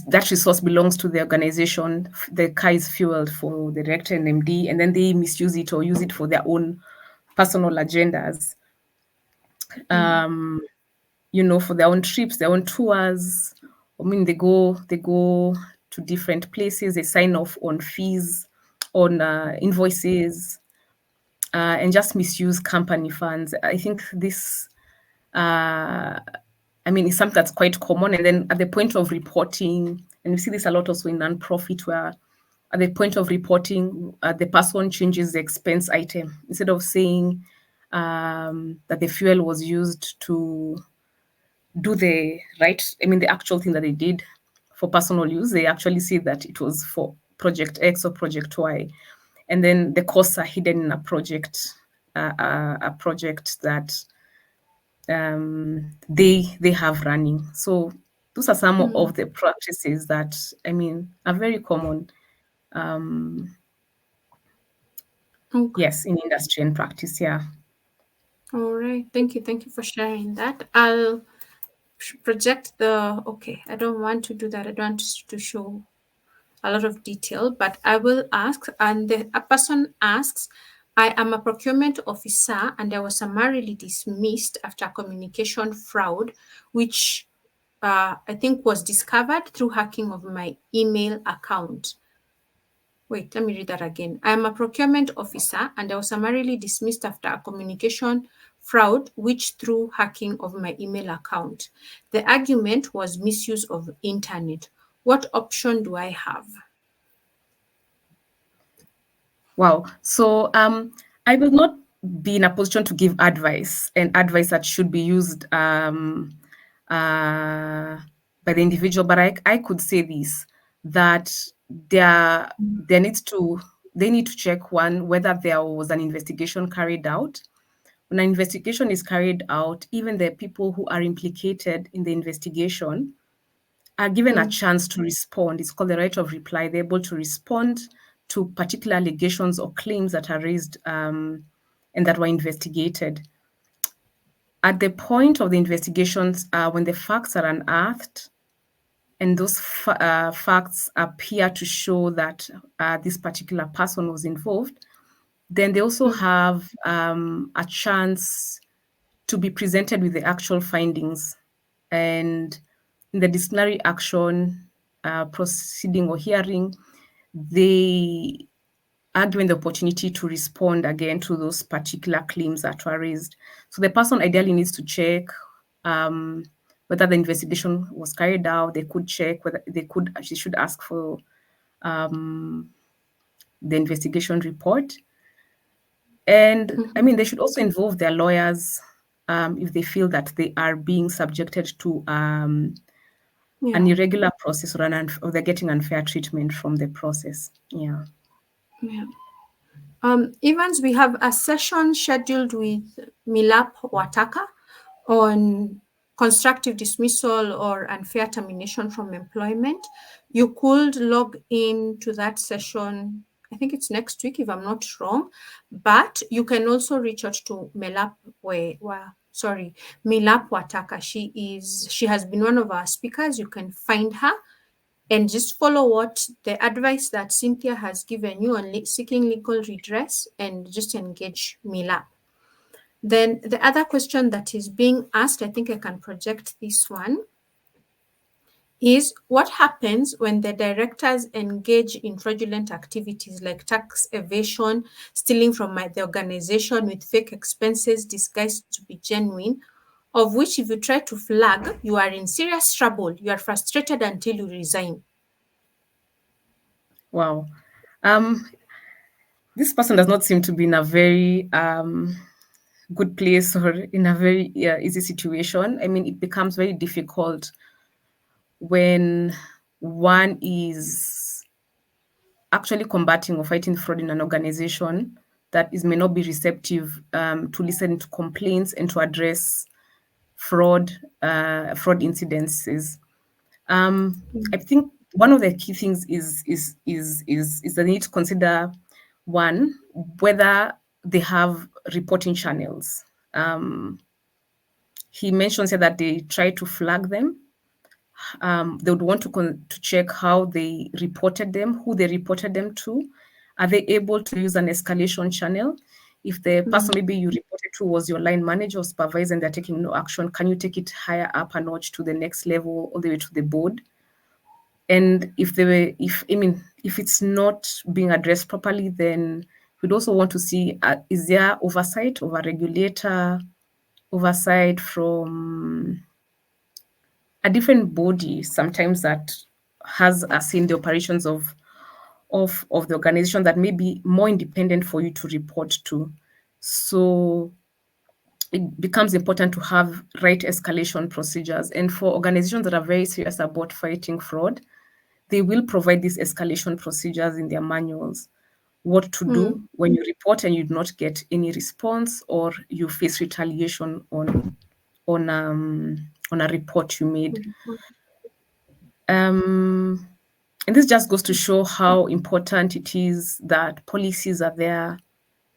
that resource belongs to the organization. The car is fueled for the director and MD, and then they misuse it or use it for their own personal agendas. mm, For their own trips, their own tours. They go to different places. They sign off on fees, on invoices, and just misuse company funds. I think this, it's something that's quite common. And then at the point of reporting, and we see this a lot also in nonprofit, where at the point of reporting, the person changes the expense item instead of saying that the fuel was used to do the actual thing that they did for personal use. They actually see that it was for project X or project Y, and then the costs are hidden in a project that they have running. So those are some mm. of the practices that are very common. Okay. Yes, in industry and practice. Yeah. All right. Thank you. Thank you for sharing that. I'll project the, okay, I don't want to do that. I don't want to show a lot of detail, but I will ask, and a person asks, I am a procurement officer and I was summarily dismissed after communication fraud, which I think was discovered through hacking of my email account. Wait, let me read that again. I am a procurement officer and I was summarily dismissed after a communication fraud, which through hacking of my email account. The argument was misuse of internet. What option do I have? Wow. So I will not be in a position to give advice and advice that should be used uh, by the individual, but I could say this that there needs to they need to check one whether there was an investigation carried out. When an investigation is carried out, even the people who are implicated in the investigation are given a Mm, chance to respond. It's called the right of reply. They're able to respond to particular allegations or claims that are raised and that were investigated. At the point of the investigations, when the facts are unearthed and those facts appear to show that this particular person was involved, then they also mm, have a chance to be presented with the actual findings. And in the disciplinary action proceeding or hearing, they are given the opportunity to respond again to those particular claims that were raised. So the person ideally needs to check um, whether the investigation was carried out. They could check whether she should ask for the investigation report. And I mhm. mean, they should also involve their lawyers if they feel that they are being subjected to an Yeah, irregular process or they're getting unfair treatment from the process. Yeah. yeah. Evans, we have a session scheduled with Milap Wataka on constructive dismissal or unfair termination from employment. You could log in to that session. I think it's next week, if I'm not wrong. But you can also reach out to Milap Wataka. She has been one of our speakers. You can find her and just follow what the advice that Cynthia has given you on seeking legal redress and just engage Milap. Then the other question that is being asked, I think I can project this one, is what happens when the directors engage in fraudulent activities like tax evasion, stealing from the organization with fake expenses disguised to be genuine, of which if you try to flag, you are in serious trouble. You are frustrated until you resign. Wow. Um, this person does not seem to be in a very good place or in a very easy situation. I mean, it becomes very difficult when one is actually combating or fighting fraud in an organization that may not be receptive to listen to complaints and to address fraud incidences. I think one of the key things is the need to consider one whether they have reporting channels. He mentions here that they try to flag them. They would want to check how they reported them, who they reported them to. Are they able to use an escalation channel? If the person Mm, maybe you reported to was your line manager or supervisor and they're taking no action, can you take it higher up a notch to the next level, all the way to the board? And if it's not being addressed properly, then we'd also want to see is there oversight of a regulator, oversight from a different body sometimes that has a say in the operations of the organization that may be more independent for you to report to. So it becomes important to have right escalation procedures. And for organizations that are very serious about fighting fraud, they will provide these escalation procedures in their manuals. What to do mm, when you report and you do not get any response or you face retaliation on a report you made. mm, Um, and this just goes to show how important it is that policies are there,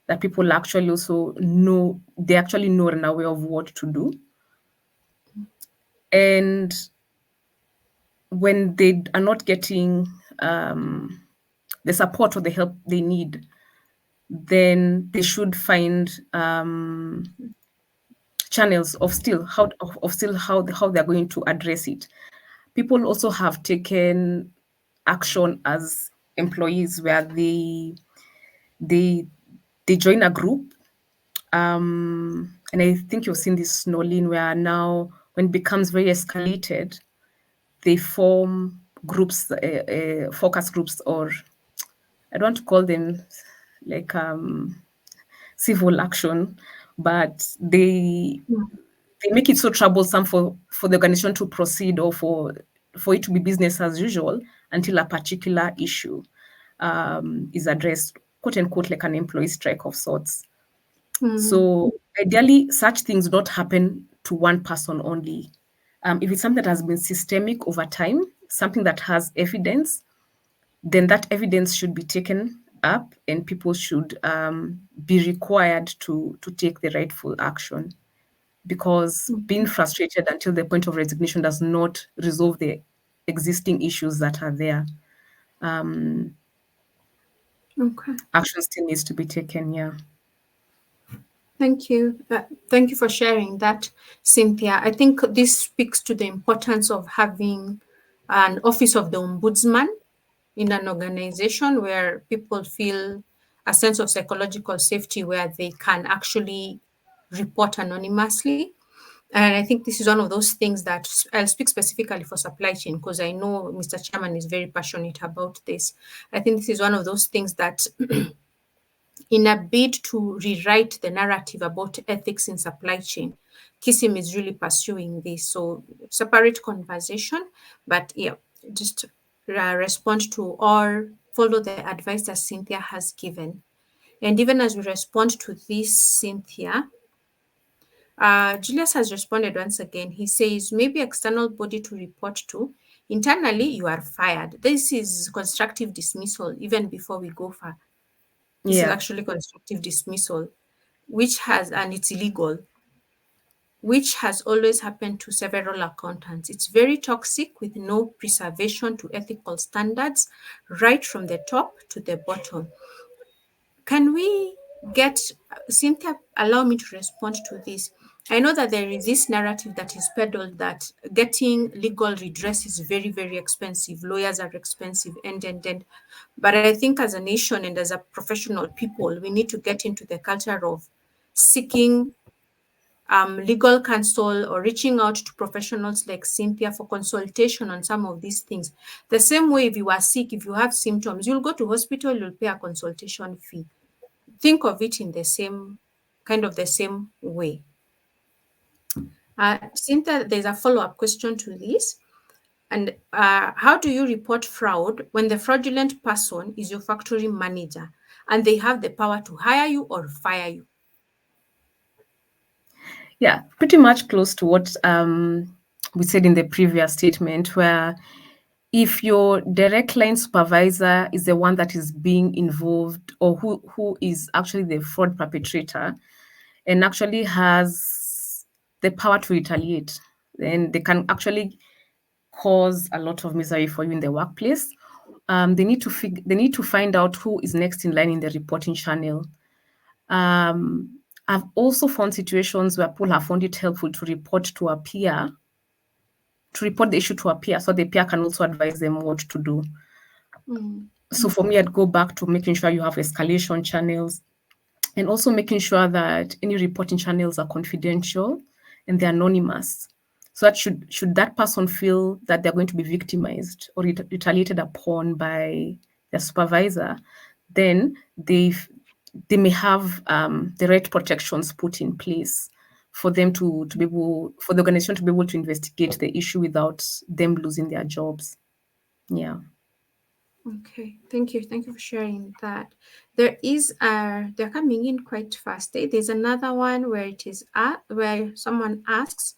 that people actually also know, they actually know and are aware of what to do. And when they are not getting the support or the help they need, then they should find channels of still of still how they're going to address it. People also have taken action as employees where they they join a group, and I think you've seen this, Nolin, where now when it becomes very escalated, they form groups, focus groups, or I don't want to call them like civil action, but they make it so troublesome for the organization to proceed, or for it to be business as usual until a particular issue is addressed, quote unquote, like an employee strike of sorts. Mm, So ideally, such things don't happen to one person only. If it's something that has been systemic over time, something that has evidence, then that evidence should be taken up, and people should be required to take the rightful action, because being mm, frustrated until the point of resignation does not resolve the existing issues that are there. okay. Action still needs to be taken. Yeah. Thank you. Thank you for sharing that, Cynthia. I think this speaks to the importance of having an office of the ombudsman in an organization where people feel a sense of psychological safety where they can actually report anonymously. And I think this is one of those things that I'll speak specifically for supply chain because I know Mr. Chairman is very passionate about this. I think this is one of those things that in a bid to rewrite the narrative about ethics in supply chain, Kissim is really pursuing this. So separate conversation, but yeah, just respond to or follow the advice that Cynthia has given. And even as we respond to this, Cynthia, Julius has responded once again. He says, maybe external body to report to. Internally, you are fired. This is constructive dismissal, even before we go far. This is Yeah. actually constructive dismissal, which has, and it's illegal, which has always happened to several accountants. It's very toxic with no preservation to ethical standards, right from the top to the bottom. Can we get, Cynthia, allow me to respond to this? I know that there is this narrative that is peddled that getting legal redress is very, very expensive. Lawyers are expensive, and. But I think as a nation and as a professional people, we need to get into the culture of seeking legal counsel or reaching out to professionals like Cynthia for consultation on some of these things. The same way, if you are sick, if you have symptoms, you'll go to hospital, you'll pay a consultation fee. Think of it in the same kind of the same way. Cynthia, there's a follow-up question to this. And how do you report fraud when the fraudulent person is your factory manager and they have the power to hire you or fire you? Yeah, pretty much close to what we said in the previous statement, where if your direct line supervisor is the one that is being involved, or who is actually the fraud perpetrator and actually has the power to retaliate, then they can actually cause a lot of misery for you in the workplace. They need to find out who is next in line in the reporting channel. I've also found situations where people have found it helpful to report to a peer, to report the issue to a peer, so the peer can also advise them what to do. Mm, So for me, I'd go back to making sure you have escalation channels, and also making sure that any reporting channels are confidential and they're anonymous. So that should that person feel that they're going to be victimized or retaliated upon by their supervisor, then they may have the right protections put in place for them to be able, for the organization to be able to investigate the issue without them losing their jobs. Yeah. okay, thank you. Thank you for sharing that. They're coming in quite fast. There's another one where it is where someone asks,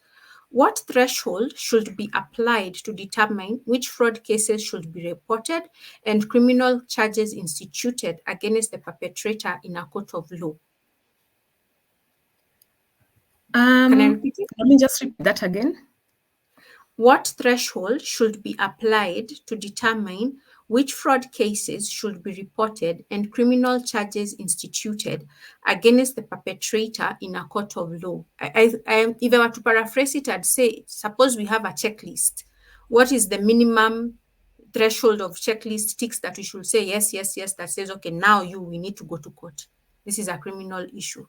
what threshold should be applied to determine which fraud cases should be reported and criminal charges instituted against the perpetrator in a court of law? Can I repeat it? Let me just repeat that again. What threshold should be applied to determine which fraud cases should be reported and criminal charges instituted against the perpetrator in a court of law. If I were to paraphrase it, I'd say, suppose we have a checklist. What is the minimum threshold of checklist ticks that we should say yes, yes, yes, that says, okay, now we need to go to court. This is a criminal issue.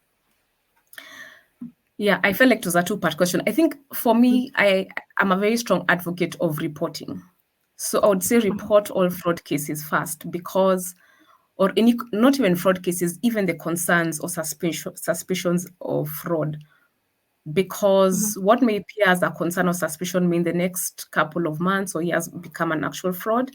Yeah, I felt like it was a two-part question. I think for me, I'm a very strong advocate of reporting. So I would say report all fraud cases first because, or any, not even fraud cases, even the concerns or suspicions of fraud. Because what may appear as a concern or suspicion may in the next couple of months or years become an actual fraud.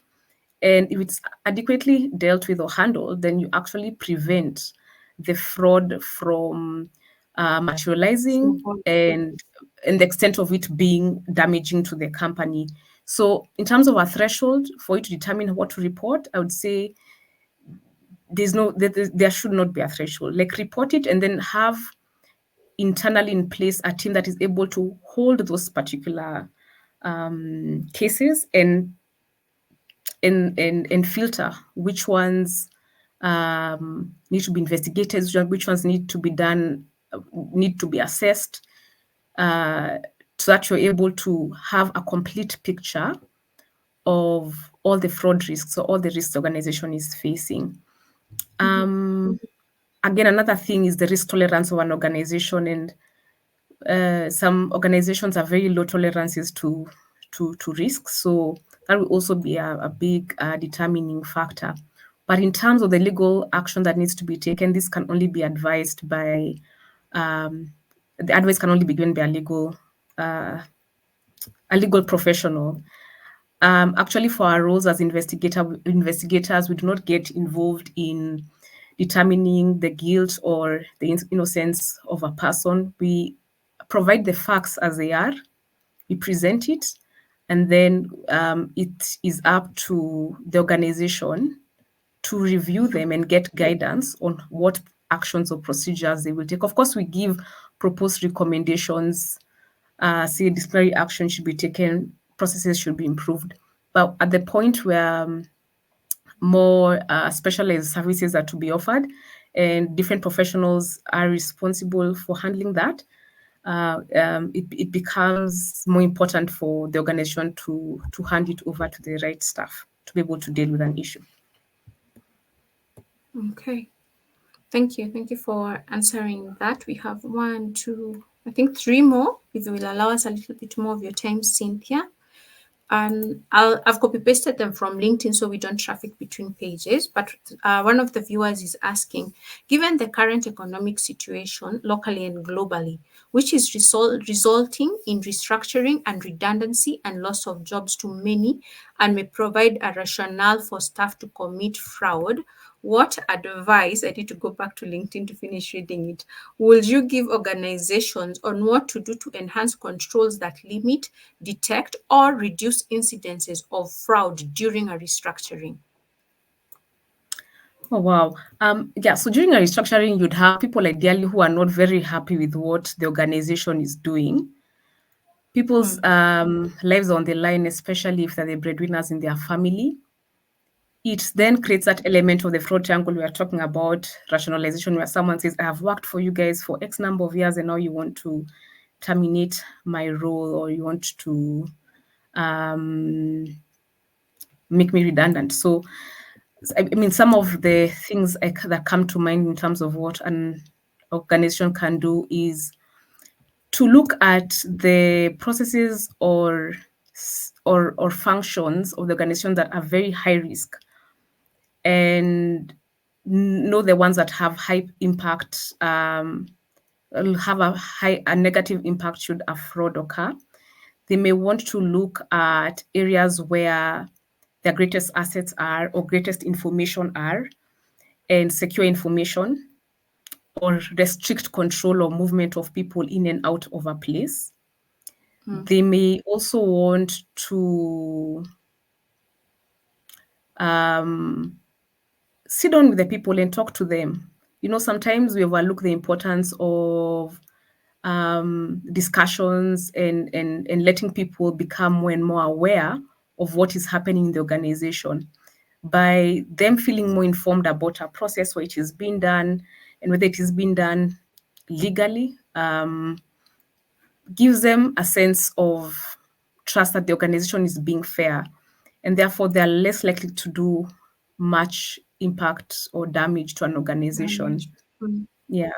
And if it's adequately dealt with or handled, then you actually prevent the fraud from materializing and the extent of it being damaging to the company. So, in terms of a threshold for you to determine what to report, I would say there should not be a threshold. Like report it and then have internally in place a team that is able to hold those particular cases and filter which ones need to be investigated, which ones need to be done, need to be assessed, so that you're able to have a complete picture of all the fraud risks or all the risks the organization is facing. Again, another thing is the risk tolerance of an organization, and some organizations have very low tolerances to risk, so that will also be a big determining factor. But in terms of the legal action that needs to be taken, this can only be advised by the advice can only be given by a legal professional. Actually, for our roles as investigators, we do not get involved in determining the guilt or the innocence of a person. We provide the facts as they are, we present it, and then it is up to the organization to review them and get guidance on what actions or procedures they will take. Of course, we give proposed recommendations, say disciplinary action should be taken, processes should be improved. But at the point where more specialized services are to be offered and different professionals are responsible for handling that, it becomes more important for the organization to hand it over to the right staff to be able to deal with an issue. Okay. Thank you. Thank you for answering that. We have one, two, I think three more. If you will allow us a little bit more of your time, Cynthia. I've copy pasted them from LinkedIn so we don't traffic between pages. But one of the viewers is asking, given the current economic situation locally and globally, which is resulting in restructuring and redundancy and loss of jobs to many, and may provide a rationale for staff to commit fraud, what advice, I need to go back to LinkedIn to finish reading it, will you give organizations on what to do to enhance controls that limit, detect, or reduce incidences of fraud during a restructuring? Oh, wow. Yeah, so during a restructuring, you'd have people ideally who are not very happy with what the organization is doing. People's lives are on the line, especially if they're the breadwinners in their family. It then creates that element of the fraud triangle we are talking about, rationalization, where someone says, I have worked for you guys for X number of years, and now you want to terminate my role or you want to make me redundant. So, I mean, some of the things that come to mind in terms of what an organization can do is to look at the processes or functions of the organization that are very high risk and know the ones that have high impact, will have a negative impact should a fraud occur. They may want to look at areas where their greatest assets are or greatest information are and secure information or restrict control or movement of people in and out of a place. They may also want to sit down with the people and talk to them. You know, sometimes we overlook the importance of discussions and letting people become more and more aware of what is happening in the organization. by them feeling more informed about a process where it is being done and whether it is being done legally, gives them a sense of trust that the organization is being fair, and therefore they are less likely to do much impact or damage to an organization. Damage. Mm. Yeah.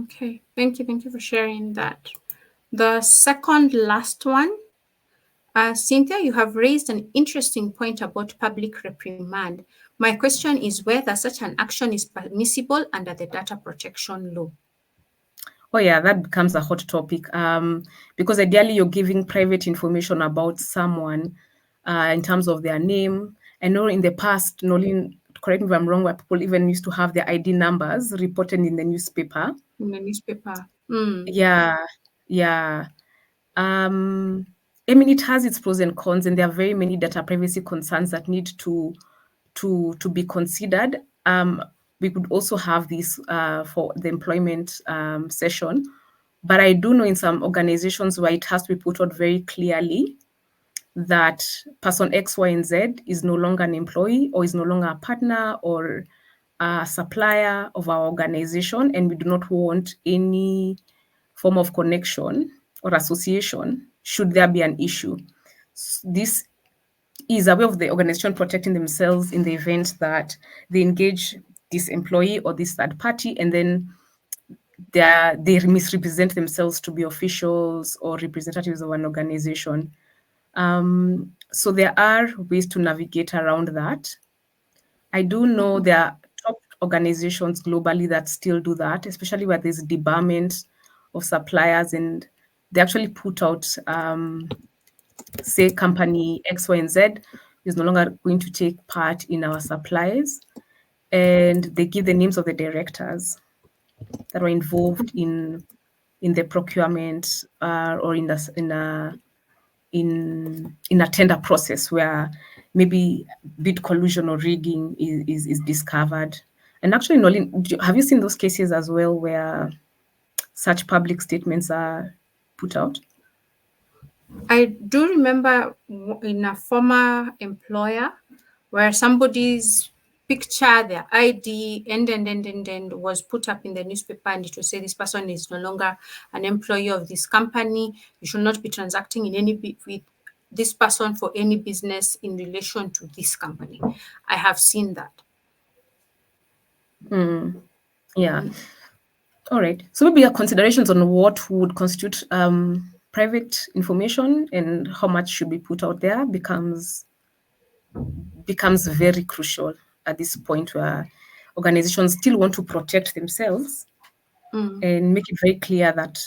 Okay. Thank you. Thank you for sharing that. The second last one, Cynthia, you have raised an interesting point about public reprimand. My question is whether such an action is permissible under the data protection law. Oh yeah, that becomes a hot topic. Because ideally you're giving private information about someone, in terms of their name. I know in the past, Nolin, correct me if I'm wrong, where people even used to have their ID numbers reported in the newspaper. In the newspaper. Mm. Yeah, yeah. Um, I mean, it has its pros and cons, and there are very many data privacy concerns that need to be considered. We could also have this for the employment session, but I do know in some organizations where it has to be put out very clearly that person X, Y, and Z is no longer an employee or is no longer a partner or a supplier of our organization, and we do not want any form of connection or association should there be an issue. This is a way of the organization protecting themselves in the event that they engage this employee or this third party, and then they misrepresent themselves to be officials or representatives of an organization. So there are ways to navigate around that. I do know there are top organizations globally that still do that, especially where there's debarment of suppliers, and they actually put out, say, company X, Y, and Z is no longer going to take part in our supplies, and they give the names of the directors that were involved in the procurement, or in a tender process where maybe bid collusion or rigging is discovered. And actually, Nolin, have you seen those cases as well where such public statements are put out? I do remember in a former employer where somebody's picture, their ID, and was put up in the newspaper, and it will say this person is no longer an employee of this company. You should not be transacting in with this person for any business in relation to this company. I have seen that. Yeah. All right. So maybe your considerations on what would constitute private information and how much should be put out there becomes very crucial at this point where organizations still want to protect themselves Mm. and make it very clear that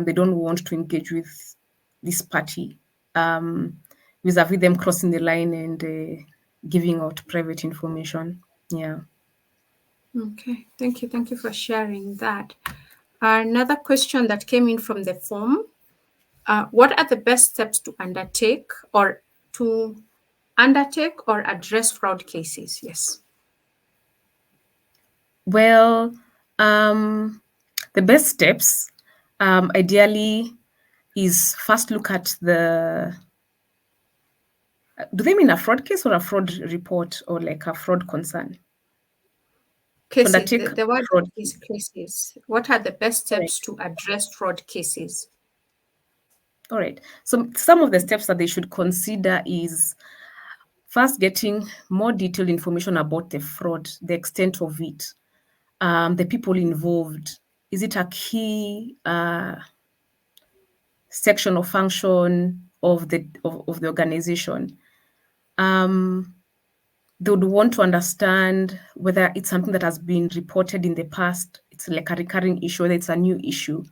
they don't want to engage with this party, um, vis-a-vis them crossing the line and giving out private information. Yeah. Okay. Thank you. Thank you for sharing that. Another question that came in from the form. What are the best steps to undertake or address fraud cases? Yes. Well, the best steps, ideally, is first look at the. Do they mean a fraud case or a fraud report or like a fraud concern? To Cases. undertake The word fraud is case. cases. What are the best All right. steps to address fraud cases? All right. So some of the steps that they should consider is first getting more detailed information about the fraud, the extent of it, the people involved. Is it a key section or function of the organization? They would want to understand whether it's something that has been reported in the past, it's like a recurring issue, whether it's a new issue.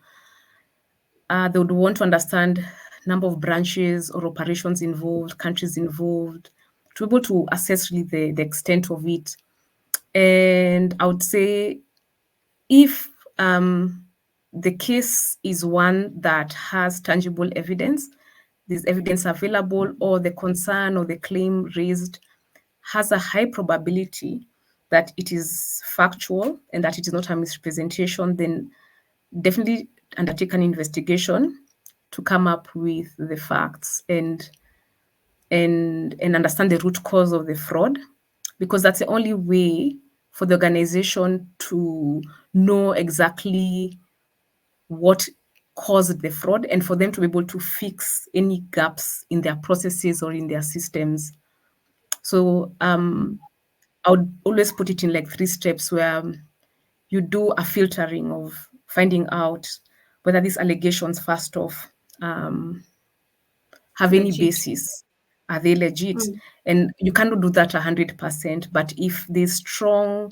They would want to understand number of branches or operations involved, countries involved, to be able to assess really the extent of it. And I would say if the case is one that has tangible evidence, there's evidence available, or the concern or the claim raised has a high probability that it is factual and that it is not a misrepresentation, then definitely undertake an investigation to come up with the facts. And and understand the root cause of the fraud, because that's the only way for the organization to know exactly what caused the fraud and for them to be able to fix any gaps in their processes or in their systems. So I would always put it in like three steps where you do a filtering of finding out whether these allegations, first off, have any Legit. basis. Are they legit? Mm, And you cannot do that 100%. But if there's strong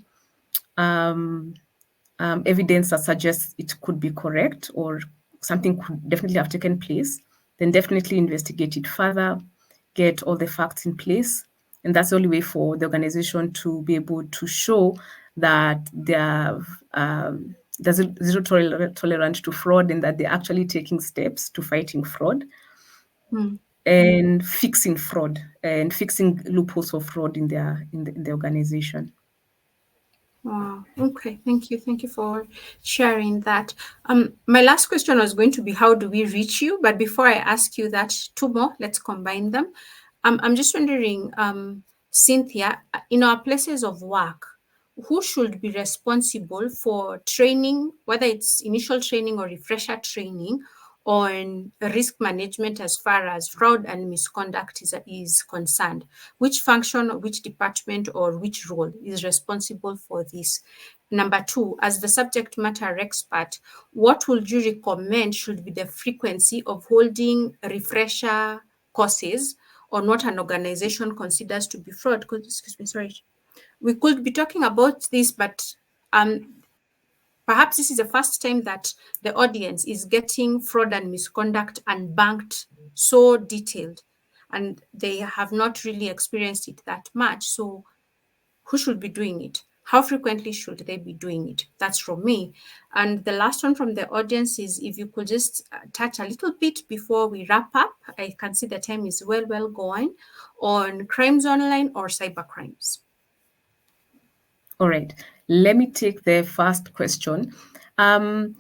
evidence that suggests it could be correct or something could definitely have taken place, then definitely investigate it further, get all the facts in place. And that's the only way for the organization to be able to show that there's zero tolerance to fraud and that they're actually taking steps to fighting fraud mm. and fixing fraud and fixing loopholes of fraud in the organization. Wow. Okay. Thank you. Thank you for sharing that. My last question was going to be, how do we reach you? But before I ask you that, two more. Let's combine them. I'm just wondering, Cynthia, in our places of work, who should be responsible for training, whether it's initial training or refresher training, on risk management as far as fraud and misconduct is concerned? Which function, or which department, or which role is responsible for this? Number two, as the subject matter expert, what would you recommend should be the frequency of holding refresher courses on what an organization considers to be fraud? Excuse me, sorry. We could be talking about this, but perhaps this is the first time that the audience is getting fraud and misconduct unbanked so detailed, and they have not really experienced it that much. So, who should be doing it? How frequently should they be doing it? That's from me. And the last one from the audience is, if you could just touch a little bit before we wrap up. I can see the time is well going, on crimes online or cyber crimes. All right. Let me take the first question. Um,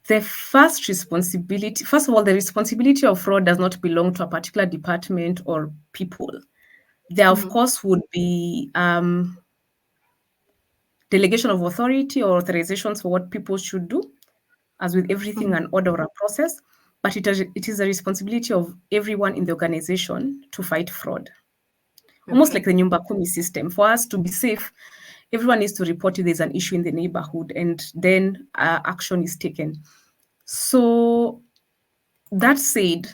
the first responsibility, first of all, the responsibility of fraud does not belong to a particular department or people. There, of Mm-hmm. course, would be delegation of authority or authorizations for what people should do, as with everything, Mm-hmm. an order or a process. But it is a responsibility of everyone in the organization to fight fraud. Almost like Okay. the Nyumba Kumi system. For us to be safe, everyone needs to report if there's an issue in the neighborhood, and then action is taken. So that said,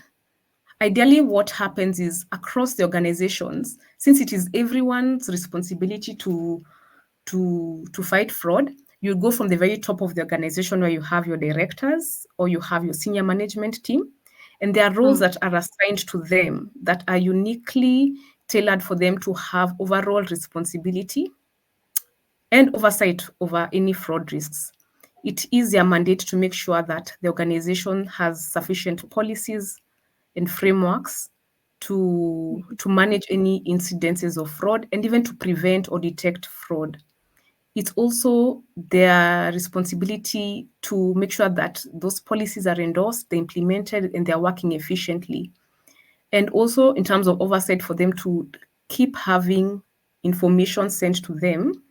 ideally what happens is across the organizations, since it is everyone's responsibility to fight fraud, you go from the very top of the organization where you have your directors or you have your senior management team, and there are roles Mm, that are assigned to them that are uniquely tailored for them to have overall responsibility and oversight over any fraud risks. It is their mandate to make sure that the organization has sufficient policies and frameworks to manage any incidences of fraud and even to prevent or detect fraud. It's also their responsibility to make sure that those policies are endorsed, they're implemented, and they're working efficiently. And also, in terms of oversight, for them to keep having information sent to them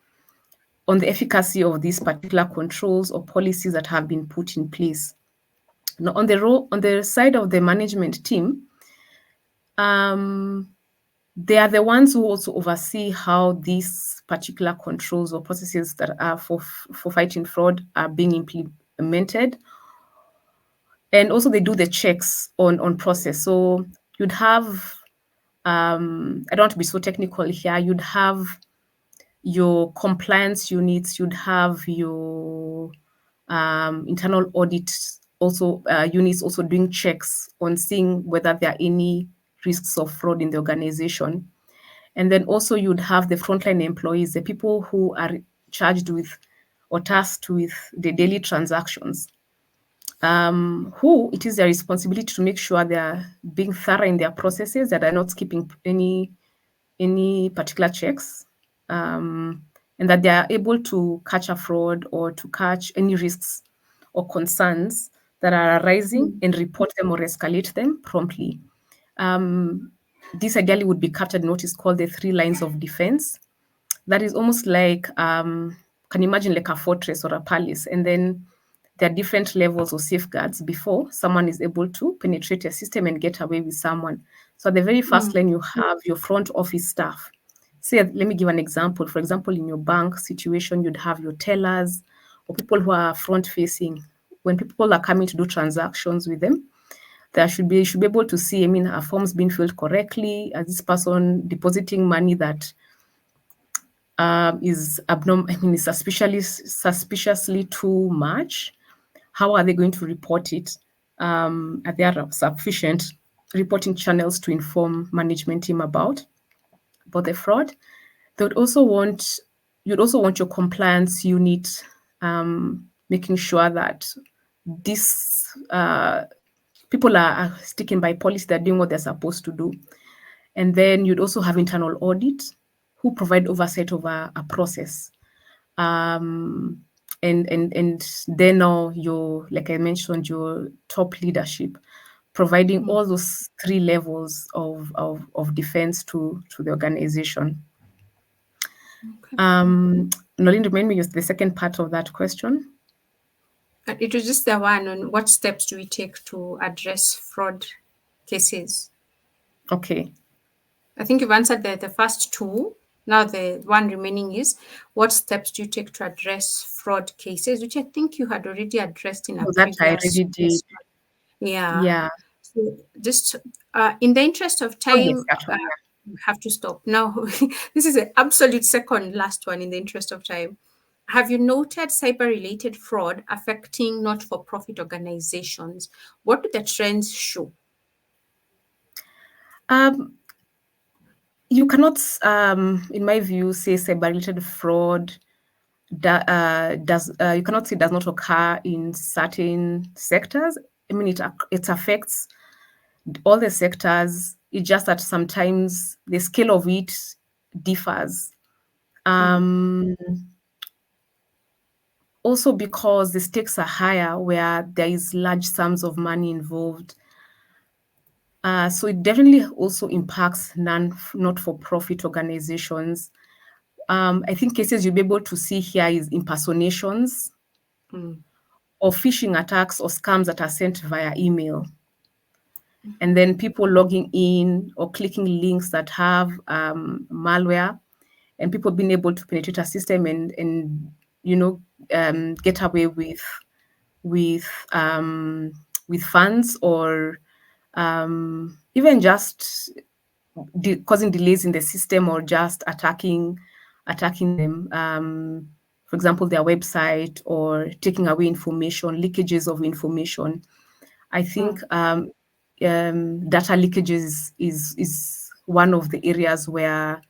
on the efficacy of these particular controls or policies that have been put in place. Now, on the side of the management team, um, they are the ones who also oversee how these particular controls or processes that are for fighting fraud are being implemented, and also they do the checks on process. So you'd have I don't want to be so technical here. You'd have your compliance units, you'd have your internal audit also units also doing checks on seeing whether there are any risks of fraud in the organization. And then also you'd have the frontline employees, the people who are charged with or tasked with the daily transactions, who it is their responsibility to make sure they are being thorough in their processes, that they're not skipping any particular checks, and that they are able to catch a fraud or to catch any risks or concerns that are arising mm, and report them or escalate them promptly. this ideally would be captured in what is called the three lines of defense. That is almost like, can you imagine like a fortress or a palace, and then there are different levels of safeguards before someone is able to penetrate a system and get away with someone. So at the very first Mm, line, you have your front office staff. Say, let me give an example. For example, in your bank situation, you'd have your tellers or people who are front facing. When people are coming to do transactions with them, there should be you should be able to see, I mean, are forms being filled correctly? Is this person depositing money that is abnormal? I mean, is suspiciously too much? How are they going to report it? Are there sufficient reporting channels to inform management team about the fraud? They would also want You'd also want your compliance unit making sure that this people are sticking by policy, they're doing what they're supposed to do. And then you'd also have internal audit who provide oversight over a process. Um, and then now your, like I mentioned, your top leadership providing mm. all those three levels of defense to the organization. Okay. Nolin, remind me the second part of that question. It was just the one on what steps do we take to address fraud cases. Okay. I think you've answered the first two. Now the one remaining is what steps do you take to address fraud cases, which I think you had already addressed in a Oh, that I previous already did. question. Yeah. Yeah. So just in the interest of Oh, yes, time, actually, we have to stop now. This is the absolute second last one in the interest of time. Have you noted cyber-related fraud affecting not-for-profit organizations? What do the trends show? yeah. You cannot, in my view, say cyber-related fraud does you cannot say does not occur in certain sectors. I mean, it affects all the sectors. It's just that sometimes the scale of it differs. Mm, Um, Also because the stakes are higher where there is large sums of money involved. So it definitely also impacts not for profit organizations. I think cases you'll be able to see here is impersonations mm, or phishing attacks or scams that are sent via email. And then people logging in or clicking links that have malware, and people being able to penetrate a system and you know get away with um, with funds or even just causing delays in the system or just attacking them. For example, their website or taking away information, leakages of information. I think mm, data leakages is one of the areas where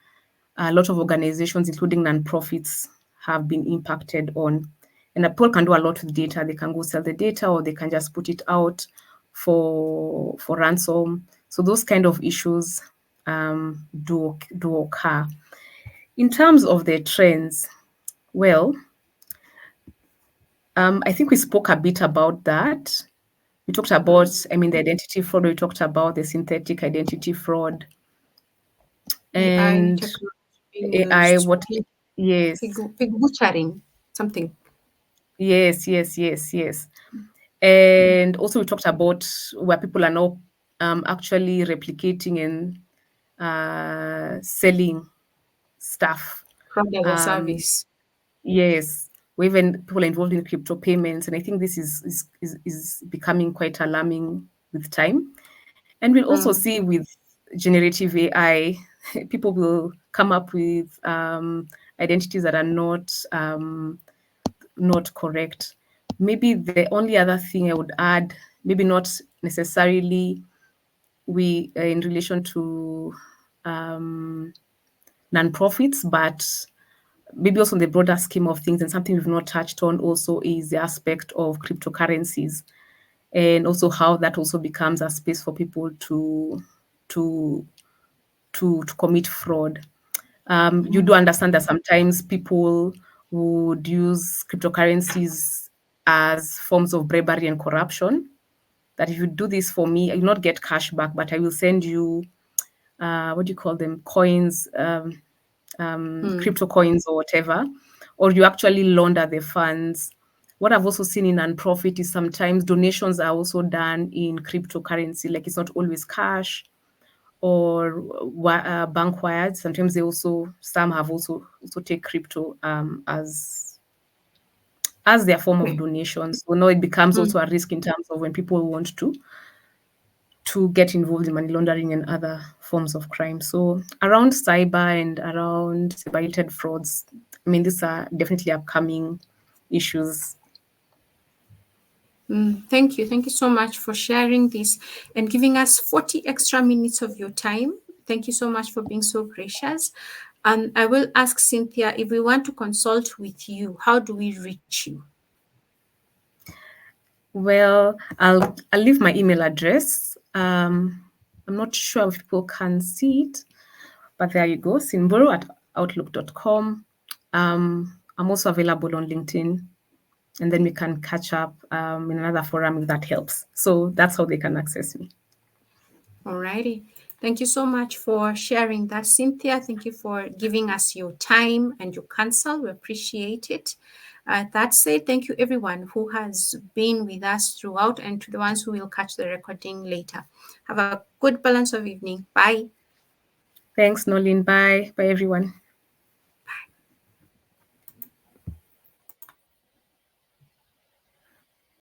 a lot of organizations, including nonprofits, have been impacted on. And people can do a lot with data. They can go sell the data, or they can just put it out for ransom. So those kind of issues do occur. In terms of the trends, well, I think we spoke a bit about that. We talked about, mm. I mean, the identity fraud. We talked about the synthetic identity fraud AI and technology being AI. used, What? pig, Yes, pig butchering, something. yes. And also we talked about where people are now actually replicating and selling stuff. Fraud as a Um, service. yes, we even people are involved in crypto payments, and I think this is becoming quite alarming with time. And we'll also Mm, see with generative AI, people will come up with identities that are not correct. Maybe the only other thing I would add, maybe not necessarily we in relation to um, nonprofits, but maybe also in the broader scheme of things, and something we've not touched on also is the aspect of cryptocurrencies, and also how that also becomes a space for people to to commit fraud. You do mm, understand that sometimes people would use cryptocurrencies as forms of bribery and corruption. That if you do this for me, I will not get cash back, but I will send you what do you call them, coins, Mm, crypto coins or whatever, or you actually launder the funds. What I've also seen in nonprofit is sometimes donations are also done in cryptocurrency, like it's not always cash or bank wired. Sometimes they also, some have also take crypto as their form of okay. donation. So now it becomes Mm, also a risk in terms of when people want to get involved in money laundering and other forms of crime. So around cyber and around cyber related frauds, I mean, these are definitely upcoming issues. Thank you. Thank you so much for sharing this and giving us 40 extra minutes of your time. Thank you so much for being so gracious. I will ask Cynthia, if we want to consult with you, how do we reach you? Well, I'll leave my email address. I'm not sure if people can see it, but there you go, sinboro@outlook.com. I'm also available on LinkedIn, and then we can catch up in another forum if that helps. So that's how they can access me. Alrighty. Thank you so much for sharing that, Cynthia. Thank you for giving us your time and your counsel. We appreciate it. That said, thank you everyone who has been with us throughout and to the ones who will catch the recording later. Have a good balance of evening. Bye. Thanks, Nolin. Bye. Bye, everyone.